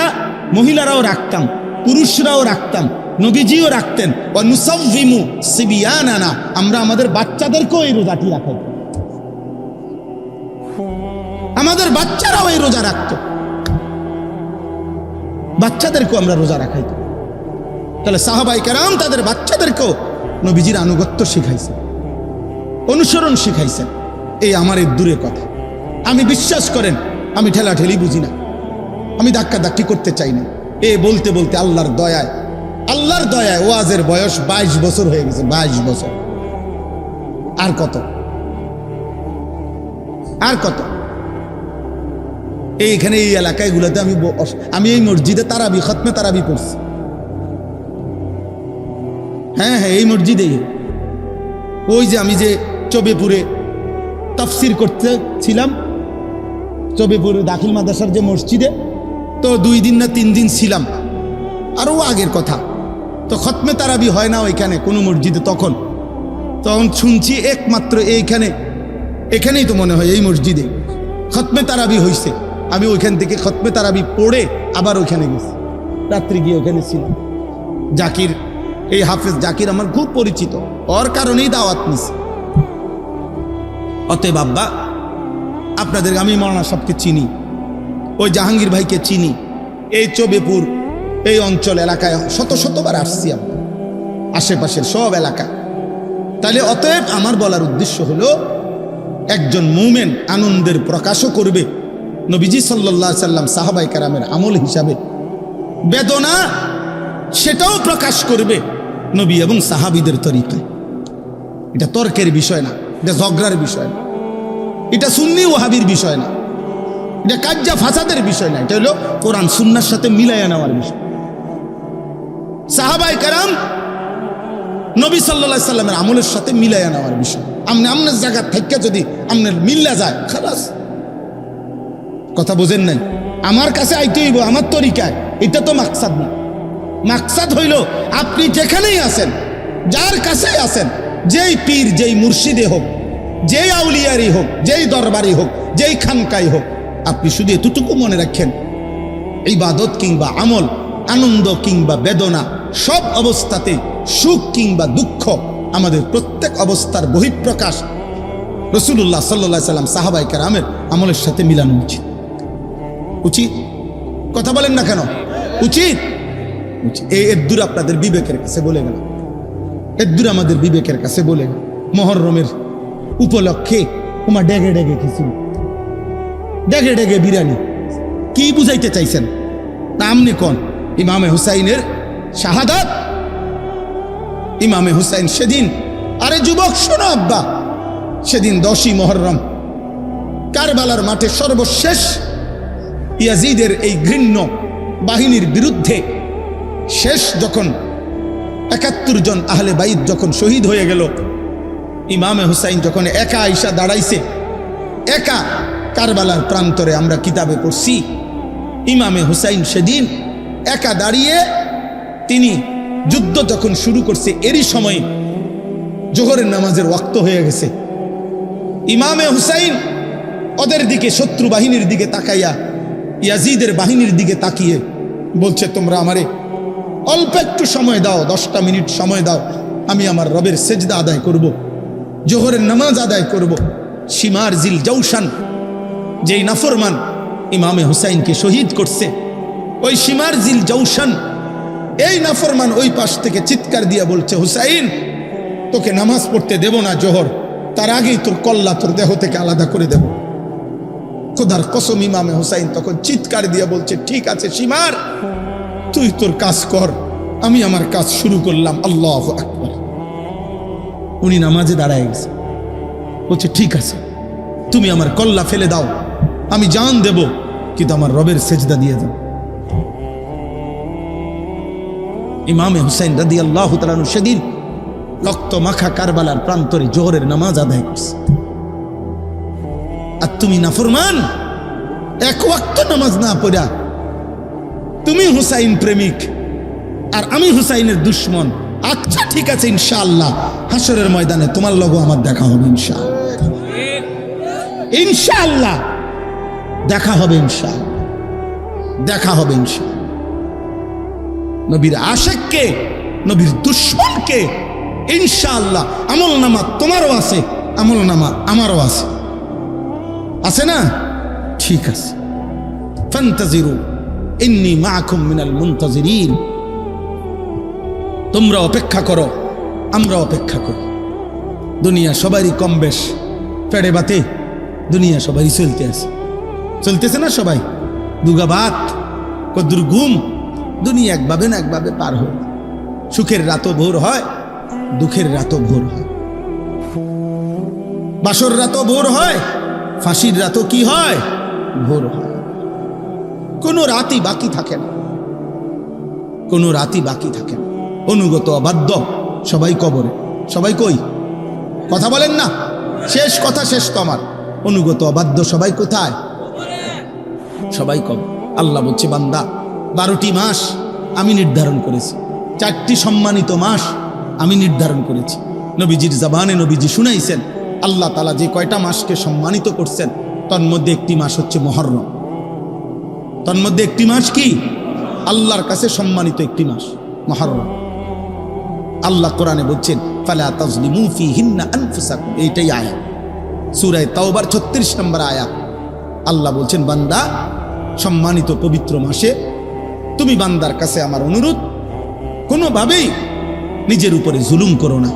মহিলারাও রাখতাম, পুরুষরাও রাখতাম, নবীজিও রাখতেন। ওয়া নুসাউযিমু সিবিয়ানানা, আমরা আমাদের বাচ্চাদেরকেও এই রোজাটি রাখাইতাম, আমাদের বাচ্চারাও এই রোজা রাখতো, বাচ্চাদেরকেও আমরা রোজা রাখাইতাম। তাহলে সাহাবায়ে কেরাম তাদের বাচ্চাদেরকেও নবীজির আনুগত্য শিখাইছেন, অনুসরণ শিখাইছেন। এই আমার এই দূরের কথা। আমি বিশ্বাস করেন, আমি ঠেলাঠেলি বুঝি না, আমি ধাক্কাধাক্কি করতে চাই না। এ বলতে বলতে আল্লাহর দয়ায় ওয়াজের বয়স 22 বছর হয়ে গেছে, 22 বছর। আর কত, আর কত? এইখানে এই এলাকায় গুলোতে আমি এই মসজিদে তারাবি, খতমে তারাবি পড়ছি। হ্যাঁ, এই মসজিদেই। ওই যে আমি যে চবেপুরে তাফসির করতে ছিলাম, চবেপুর দাখিল মাদ্রাসার যে মসজিদে, তো 2 দিন না 3 দিন ছিলাম। আরও আগের কথা, তো খতমে তারাবি হয় না ওইখানে কোনো মসজিদে। তখন শুনছি একমাত্র এখানেই তো মনে হয় এই মসজিদে খতমে তারাবি হয়েছে। আমি ওইখান থেকে খতমে তারাবি পড়ে আবার ওইখানে গেছি, রাত্রি গিয়ে ওখানে ছিলাম। জাকির, এই হাফেজ জাকির আমার খুব পরিচিত, ওর কারণেই দাওয়াত নিছি। অতএব আব্বা, আপনাদের আমি মৌলানা সাহেবকে চিনি, ওই জাহাঙ্গীর ভাইকে চিনি, এই চবেপুর এই অঞ্চল এলাকায় শতবার আসছি আব্বা, আশেপাশের সব এলাকায়। তাহলে অতএব আমার বলার উদ্দেশ্য হলো, একজন মুমিন আনন্দের প্রকাশও করবে নবীজি সাল্লাল্লাহু আলাইহি সাল্লাম সাহাবায়ে কেরামের আমল হিসাবে, বেদনা সেটাও প্রকাশ করবে নবী এবং সাহাবীদের তরিকায়। এটা তর্কের বিষয় না, এটা ঝগড়ার বিষয় না, এটা সুন্নি ওয়াহাবির বিষয় না, এটা কাজ্জা ফাসাদের বিষয় না, এটা হলো কোরআন সুন্নাহর সাথে মিলাইয়া নেওয়ার বিষয়। সাহাবায়ে কেরাম নবী সাল্লাল্লাহু আলাইহি সাল্লামের আমলের সাথে মিলাইয়া নেওয়ার বিষয়। আমনের জায়গা থেকে যদি আমনের মিল্লা যায়, খালাস। কথা বোঝেন নাই? আমার কাছে আইতে হইব আমার তরিকায়, এটা তো মাকসাদ না। মাকসাদ হইল আপনি যেখানেই আছেন, যার কাছেই আছেন, যেই পীর, যেই মুর্শিদে হোক, যেই আউলিয়ারি হোক, যেই দরবারি হোক, যেই খানকাই হোক, আপনি শুধু এতটুকু মনে রাখেন, ইবাদত কিংবা আমল, আনন্দ কিংবা বেদনা, সব অবস্থাতে সুখ কিংবা দুঃখ, আমাদের প্রত্যেক অবস্থার বহিঃপ্রকাশ রাসূলুল্লাহ সাল্লাল্লাহু আলাইহি সাল্লাম সাহাবায়ে কেরামের আমলের সাথে মিলানো উচিত। উচিত? কথা বলেন না কেন? উচিত। এর দূর আপনাদের বিবেকের কাছে বলে গেল, এর দূর আমাদের বিবেকের কাছে বলে গেল। মুহররমের উপলক্ষে ওমা ডেগে ডেগে খিচুড়ি, ডেগে ডেগে বিরিয়ানি, কি বুঝাইতে চাইছেন? তা আমনি কোন ইমামে হুসাইনের শাহাদাত, ইমামে হুসাইন সেদিন, আরে যুবক শোনো আব্বা, সেদিন 10ই মুহররম কারবালার মাঠে সর্বশেষ ইয়াজিদের এই ঘৃণ্য বাহিনীর বিরুদ্ধে শেষ যখন 71 জন আহলে বাইত যখন শহীদ হয়ে গেল, ইমামে হুসাইন যখন একা আইসা দাঁড়াইছে, একা কারবালার প্রান্তরে, আমরা কিতাবে পড়ছি ইমামে হুসাইন সেদিন একা দাঁড়িয়ে তিনি যুদ্ধ যখন শুরু করছে, এরই সময়ে জোহরের নামাজের ওয়াক্ত হয়ে গেছে। ইমামে হুসাইন ওদের দিকে, শত্রু বাহিনীর দিকে তাকাইয়া, ইয়াজিদের বাহিনীর দিকে তাকিয়ে বলছে, তোমরা আমারে অল্প একটু সময় দাও, 10টা মিনিট সময় দাও, আমি আমার রবের সেজদা আদায় করব, জোহরের নামাজ আদায় করব। শিমার জিল জৌশান, যেই নাফরমান ইমামে হুসাইনকে শহীদ করছে, ওই শিমার জিল জৌশান, এই নাফরমান ওই পাশ থেকে চিৎকার দিয়ে বলছে, হুসাইন তোকে নামাজ পড়তে দেব না জোহর, তার আগেই তোর কল্লা তোর দেহ থেকে আলাদা করে দেব। খোদার কসম, ইমামে হুসাইন তখন চিৎকার দিয়ে বলছে, ঠিক আছে শিমার, তুই তোর কাজ কর, আমি আমার কাজ শুরু করলাম। আল্লাহু আকবার। উনি নামাজে দাঁড়ায় গেছে, বলছে ঠিক আছে, তুমি আমার কল্লা ফেলে দাও, আমি জান দেব, কিন্তু আমার রবের সেজদা দিয়ে দাও। ইমামে হুসাইন রাদিয়াল্লাহু তাআলা আনহু সেদিন রক্ত মাখা কারবালার প্রান্তরে জোহরের নামাজ আদায় করছে। আর তুমি নাফরমান, এক ওয়াক্ত নামাজ না পড়া, তুমি হুসাইন প্রেমিক আর আমি হুসাইনের দুশ্মন। আচ্ছা ঠিক আছে, ইনশাআল্লাহ হাসরের ময়দানে তোমার লগো আমার দেখা হবে, ইনশাআল্লাহ দেখা হবে, ইনশাআল্লাহ দেখা হবে, ইনশাআল্লাহ। নবীর আশিককে, নবীর দুশ্মনকে ইনশাআল্লাহ আমল নামা তোমারও আছে, আমল নামা আমারও আছে, আছে না? ঠিক আছে, ফান্তাজিরু ইন্নী মাআকুম মিনাল মুনতাজিরিন, তোমরা অপেক্ষা করো, আমরা অপেক্ষা করি। দুনিয়া সবারই কম বেশ পেড়ে বাতে, দুনিয়া সবারই চলতেছে না সবাই, দুগা ভাত কদ্দুর ঘুম, দুনিয়া একভাবে না একভাবে পার হয়। সুখের রাতও ভোর হয়, দুঃখের রাতও ভোর হয়, বাসর রাতও ভোর হয়, ফাঁসির রাতও কি হয়? ভোর হয়। কোনো রাতই বাকি থাকে না, কোনো রাতই বাকি থাকে না। অনুগত অবাধ্য সবাই কবরে, সবাই কই? কথা বলেন না, শেষ কথা শেষ তো আমার। অনুগত অবাধ্য সবাই কোথায়? সবাই কবর। আল্লাহ বলছে, বান্দা 12টি মাস আমি নির্ধারণ করেছি, 4টি সম্মানিত মাস আমি নির্ধারণ করেছি। নবীজির জবানে নবীজি শুনাইছেন, আল্লাহ তাআলা যে কয়টা মাসকে সম্মানিত করছেন, তার মধ্যে একটি মাস হচ্ছে মুহররম। তার মধ্যে একটি মাস কি? আল্লাহর কাছে সম্মানিত একটি মাস মুহররম। আল্লাহ কোরআনে বলছেন, ফালা তাজলিমু ফীহিন্না আনফুসাকুম, এইটাই আয়াত, সূরা তাওবার 36 নম্বর আয়াত। আল্লাহ বলছেন, বান্দা সম্মানিত পবিত্র মাসে তুমি বান্দার কাছে আমার অনুরোধ, কোনোভাবেই নিজের উপরে জুলুম করো না,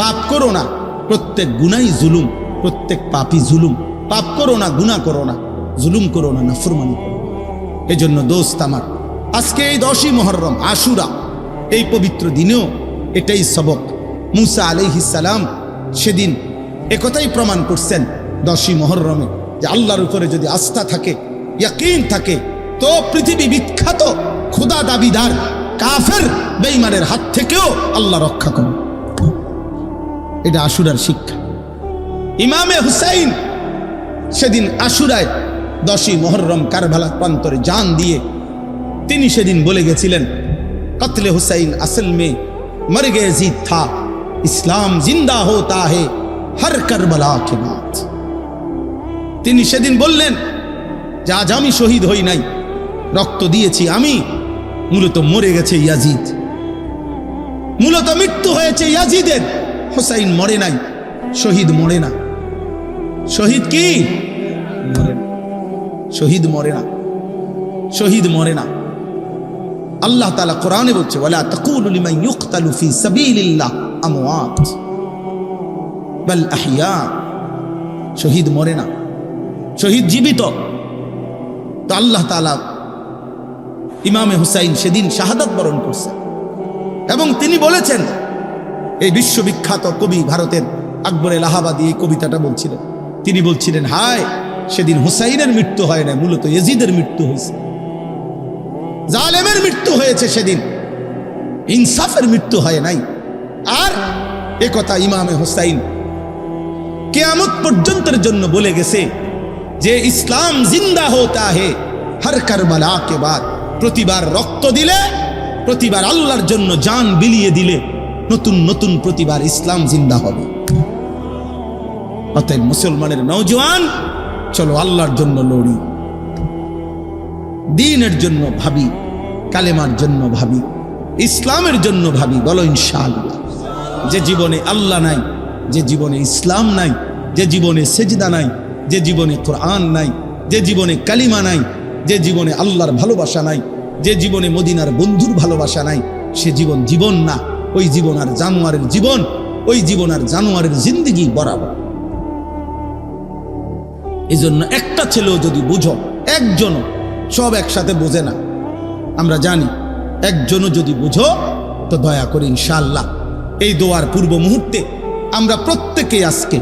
পাপ করো না। প্রত্যেক গুনাই জুলুম, প্রত্যেক পাপই জুলুম। পাপ করো না, গুনাহ করো না, জুলুম করো না, নাফরমানি করো না। এজন্য দোস্ত আমার, আজকে এই 10ই মুহররম আশুরা, এই পবিত্র দিনেও এটাই সবক। মুসা আলাইহিস সালাম সেদিন একথাই প্রমাণ করছেন 10ই মুহররমে, যে আল্লাহর উপরে যদি আস্থা থাকে, ইয়াকিন থাকে, তো পৃথিবী বিখ্যাত খোদা দাবিদার কাফের বেঈমানের হাত থেকেও আল্লাহ রক্ষা করে। এটা আশুরার শিক্ষা। ইমামে হুসাইন সেদিন আশুরায় 10ই মুহররম কারবালার প্রান্তরে জান দিয়ে তিনি সেদিন বলে গেছিলেন, কতলে হুসাইন আসল মে মর গে জিদ থা, ইসলাম জিন্দা হোতা হে হর কারবালা কে বাদ। তিনি সেদিন বললেন, যে আজ আমি শহীদ হই নাই, রক্ত দিয়েছি আমি, মূলত মরে গেছে ইয়াজিদ, মূলত মৃত্যু হয়েছে ইয়াজিদের। হুসাইন মরে নাই, শহীদ মরে না। শহীদ কি মরে না, শহীদ মরে না, শহীদ মরে না। আল্লাহ তাআলা কোরআনে বলছে, ওয়ালা তাকুলু লিমান ইউকতালু ফি সাবিলিল্লাহ আমওয়াত বাল আহইয়া। শহীদ মরে না, শহীদ জীবিত। তো আল্লাহ তাআলা ইমামে হুসাইন সেদিন শাহাদাত বরণ করছেন এবং তিনি বলেছেন, এই বিশ্ববিখ্যাত কবি ভারতের আকবর এলাহাবাদী এই কবিতাটা বলছিলেন, তিনি বলছিলেন, হায় সেদিন হুসাইনের মৃত্যু হয় না, মূলত ইয়াজিদের মৃত্যু হয়েছে, জালেমের মৃত্যু হয়েছে সেদিন, ইনসাফের মৃত্যু হয় নাই। আর এ কথা ইমামে হুসাইন কিয়ামত পর্যন্তের জন্য বলে গেছে যে ইসলাম জিন্দা হোতা হে হর কারবালা কে বাদ। প্রতিবার রক্ত দিলে, প্রতিবার আল্লাহর জন্য জান বিলিয়ে দিলে নতুন নতুন প্রতিবার ইসলাম জিন্দা হবে। অতএব মুসলমানের নওজোয়ান, চলো আল্লাহর জন্য লড়ি, দ্বীনের জন্য ভাবি, কালেমার জন্য ভাবি, ইসলামের জন্য ভাবি। বলো ইনশাআল্লাহ। যে জীবনে আল্লাহ নাই, যে জীবনে ইসলাম নাই, যে জীবনে সেজদা নাই, যে জীবনে কোরআন নাই, যে জীবনে কালিমা নাই, যে জীবনে আল্লাহর ভালোবাসা নাই, যে জীবনে মদিনার বন্ধুর ভালোবাসা নাই, সে জীবন জীবন না। ওই জীবন আর জানোয়ারের জীবন, ওই জীবন আর জানোয়ারের জিন্দেগি বরাবর। এই জন্য একটা ছেলেও যদি বুঝো, একজনও, সব একসাথে বোঝে না, আমরা জানি, একজনও যদি বুঝো তো দয়া করে ইনশাআল্লাহ এই দোয়ার পূর্ব মুহূর্তে আমরা প্রত্যেকেই আজকে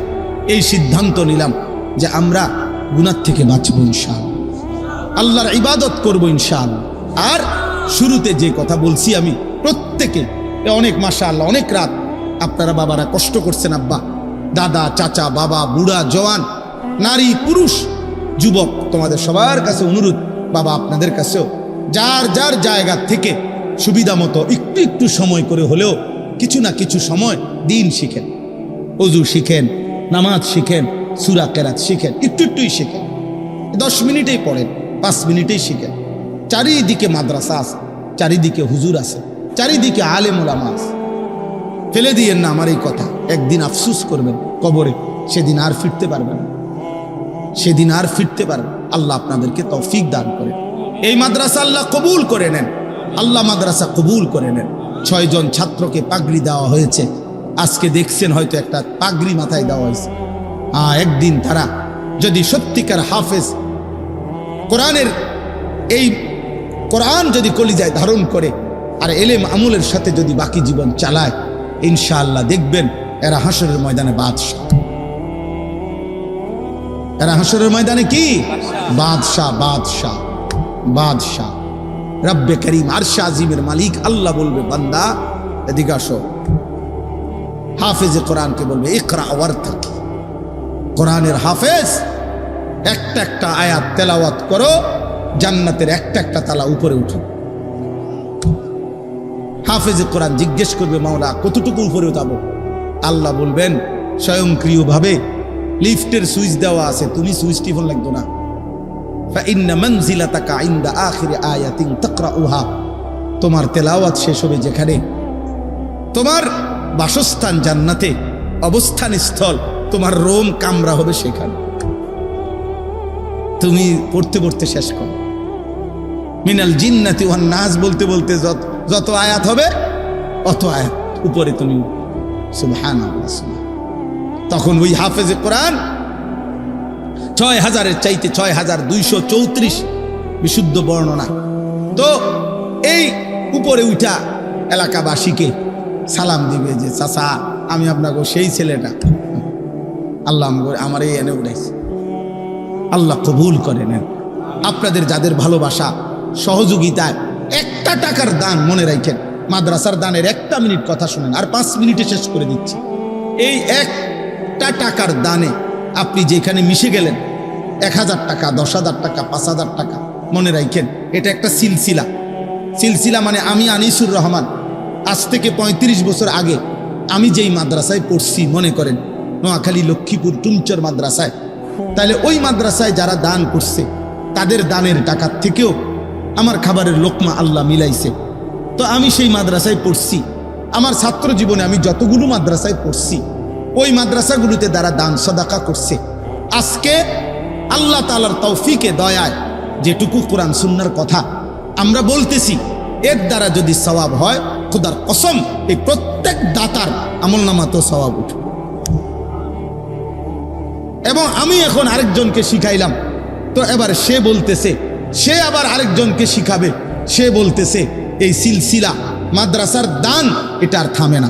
এই সিদ্ধান্ত নিলাম যে আমরা গুনাহ থেকে বাঁচবো ইনশাআল্লাহ, আল্লাহর ইবাদত করবো ইনশাআল্লাহ। আর শুরুতে যে কথা বলছি আমি, প্রত্যেকে অনেক মাশাআল্লাহ অনেক রাত আপনারা বাবারা কষ্ট করছেন, আব্বা দাদা চাচা বাবা বুড়া জওয়ান নারী পুরুষ যুবক, তোমাদের সবার কাছে অনুরোধ, বাবা আপনাদের কাছেও, যার যার জায়গা থেকে সুবিধা মতো একটু একটু সময় করে হলেও কিছু না কিছু সময় দিন শিখেন, ওযু শিখেন, নামাজ শিখেন, সূরা কেরাত শিখেন, একটু একটুই শিখেন, 10 মিনিটেই পড়েন, 5 মিনিটেই শিখেন। চারিদিকে মাদ্রাসা আছে, চারিদিকে হুজুর আছে, চারিদিকে আলেম ওলামা আছে। ফেলে দিয়েন না আমার এই কথা, একদিন আফসুস করবেন কবরে, সেদিন আর ফিরতে পারবেন না, সেদিন আর ফিরতে পারবেন। আল্লাহ আপনাদেরকে তৌফিক দান করেন। এই মাদ্রাসা আল্লাহ কবুল করে নেন, আল্লাহ মাদ্রাসা কবুল করে নেন। 6 জন ছাত্রকে পাগড়ি দেওয়া হয়েছে, আজকে দেখছেন হয়তো একটা পাগড়ি মাথায় দেওয়া হয়েছে। একদিন তারা যদি সত্যিকার হাফেজ, কোরআনের এই কোরআন যদি কলিজায় ধারণ করে আর এলেম আমলের সাথে যদি বাকি জীবন চালায়, ইনশাআল্লাহ দেখবেন এরা হাসরের ময়দানে বাদশাহ। এরা হাসরের ময়দানে কি বাদশাহ, বাদশাহ, বাদশাহ। রব্বে করিম আরশে আজিমের মালিক আল্লাহ বলবে, বান্দা এদিকে আসো। হাফেজে কোরআনকে বলবে, ইকরা ওয়ারতাকি। কোরআনের হাফেজ, একটা একটা আয়াত তেলাওয়াত করো, জান্নাতের একটা একটা তালা উপরে উঠো। হাফেজে কোরআন জিজ্ঞেস করবে, মাওলা কতটুকু উপরে যাবো? আল্লাহ বলবেন স্বয়ংক্রিয়ভাবে, লিফটের সুইচ দেওয়া আছে, তুমি সুইচ টিপন লাগতো না। ফাইন্না মানজিলাতাকা ইনদা আখিরি আয়াতিন তাকরাউহা। তোমার তেলাওয়াত শেষ হবে যেখানে, তোমার বাসস্থান জান্নাতে, অবস্থান স্থল, তোমার রোম কামরা হবে সেখানে। তুমি পড়তে পড়তে শেষ করো। মিনাল জিন্নাতি ওয়ান নাস বলতে বলতে যত আয়াত হবে অত আয়াত উপরে তুমি সুবহানাল্লাহ। তখন ওই হাফেজে কোরআন 6000-এর চাইতে 6234 বিশুদ্ধ বর্ণনা। তো এই উপরে উঠা এলাকাবাসীকে সালাম দিবে যে, চাচা আমি আপনাকে সেই ছেলেটা, আল্লাহ আমার এই এনে উঠাইছে। আল্লাহ কবুল করে নেন। আপনাদের যাদের ভালোবাসা সহযোগিতায় একটা টাকার দান মনে রাখেন, মাদ্রাসার দানের 1 মিনিট কথা শুনেন, আর 5 মিনিটে শেষ করে দিচ্ছি। এই একটা টাকার দানে আপনি যেখানে মিশে গেলেন, 1000 টাকা, 10,000 টাকা, 5,000 টাকা, মনে রাখেন এটা একটা সিলসিলা। সিলসিলা মানে আমি আনিসুর রহমান আজ থেকে 35 বছর আগে আমি যেই মাদ্রাসায় পড়ছি, মনে করেন নোয়াখালী লক্ষ্মীপুর টুমচর মাদ্রাসায়, তাহলে ওই মাদ্রাসায় যারা দান করছে তাদের দানের টাকার থেকেও আমার খাবারের লোকমা আল্লাহ মিলাইছে। তো আমি সেই মাদ্রাসায় পড়ছি। আমার ছাত্র জীবনে আমি যতগুলো মাদ্রাসায় পড়ছি, ওই মাদ্রাসাগুলোতে যারা দান সদাকা করছে, আজকে আল্লাহ তাআলার তৌফিকে দয়ায় যেটুকু কোরআন সুন্নাহর কথা আমরা বলতেছি, এর দ্বারা যদি সওয়াব হয়, খোদার কসম এই প্রত্যেক দাতার আমলনামাতেও সওয়াব উঠবে। এবং আমি এখন আরেকজনকে শিখাইলাম, তো এবার সে বলতেছে, সে আবার আরেকজনকে শিখাবে, সে বলতেছে এই সিলসিলা মাদ্রাসার দান এটা আর থামে না।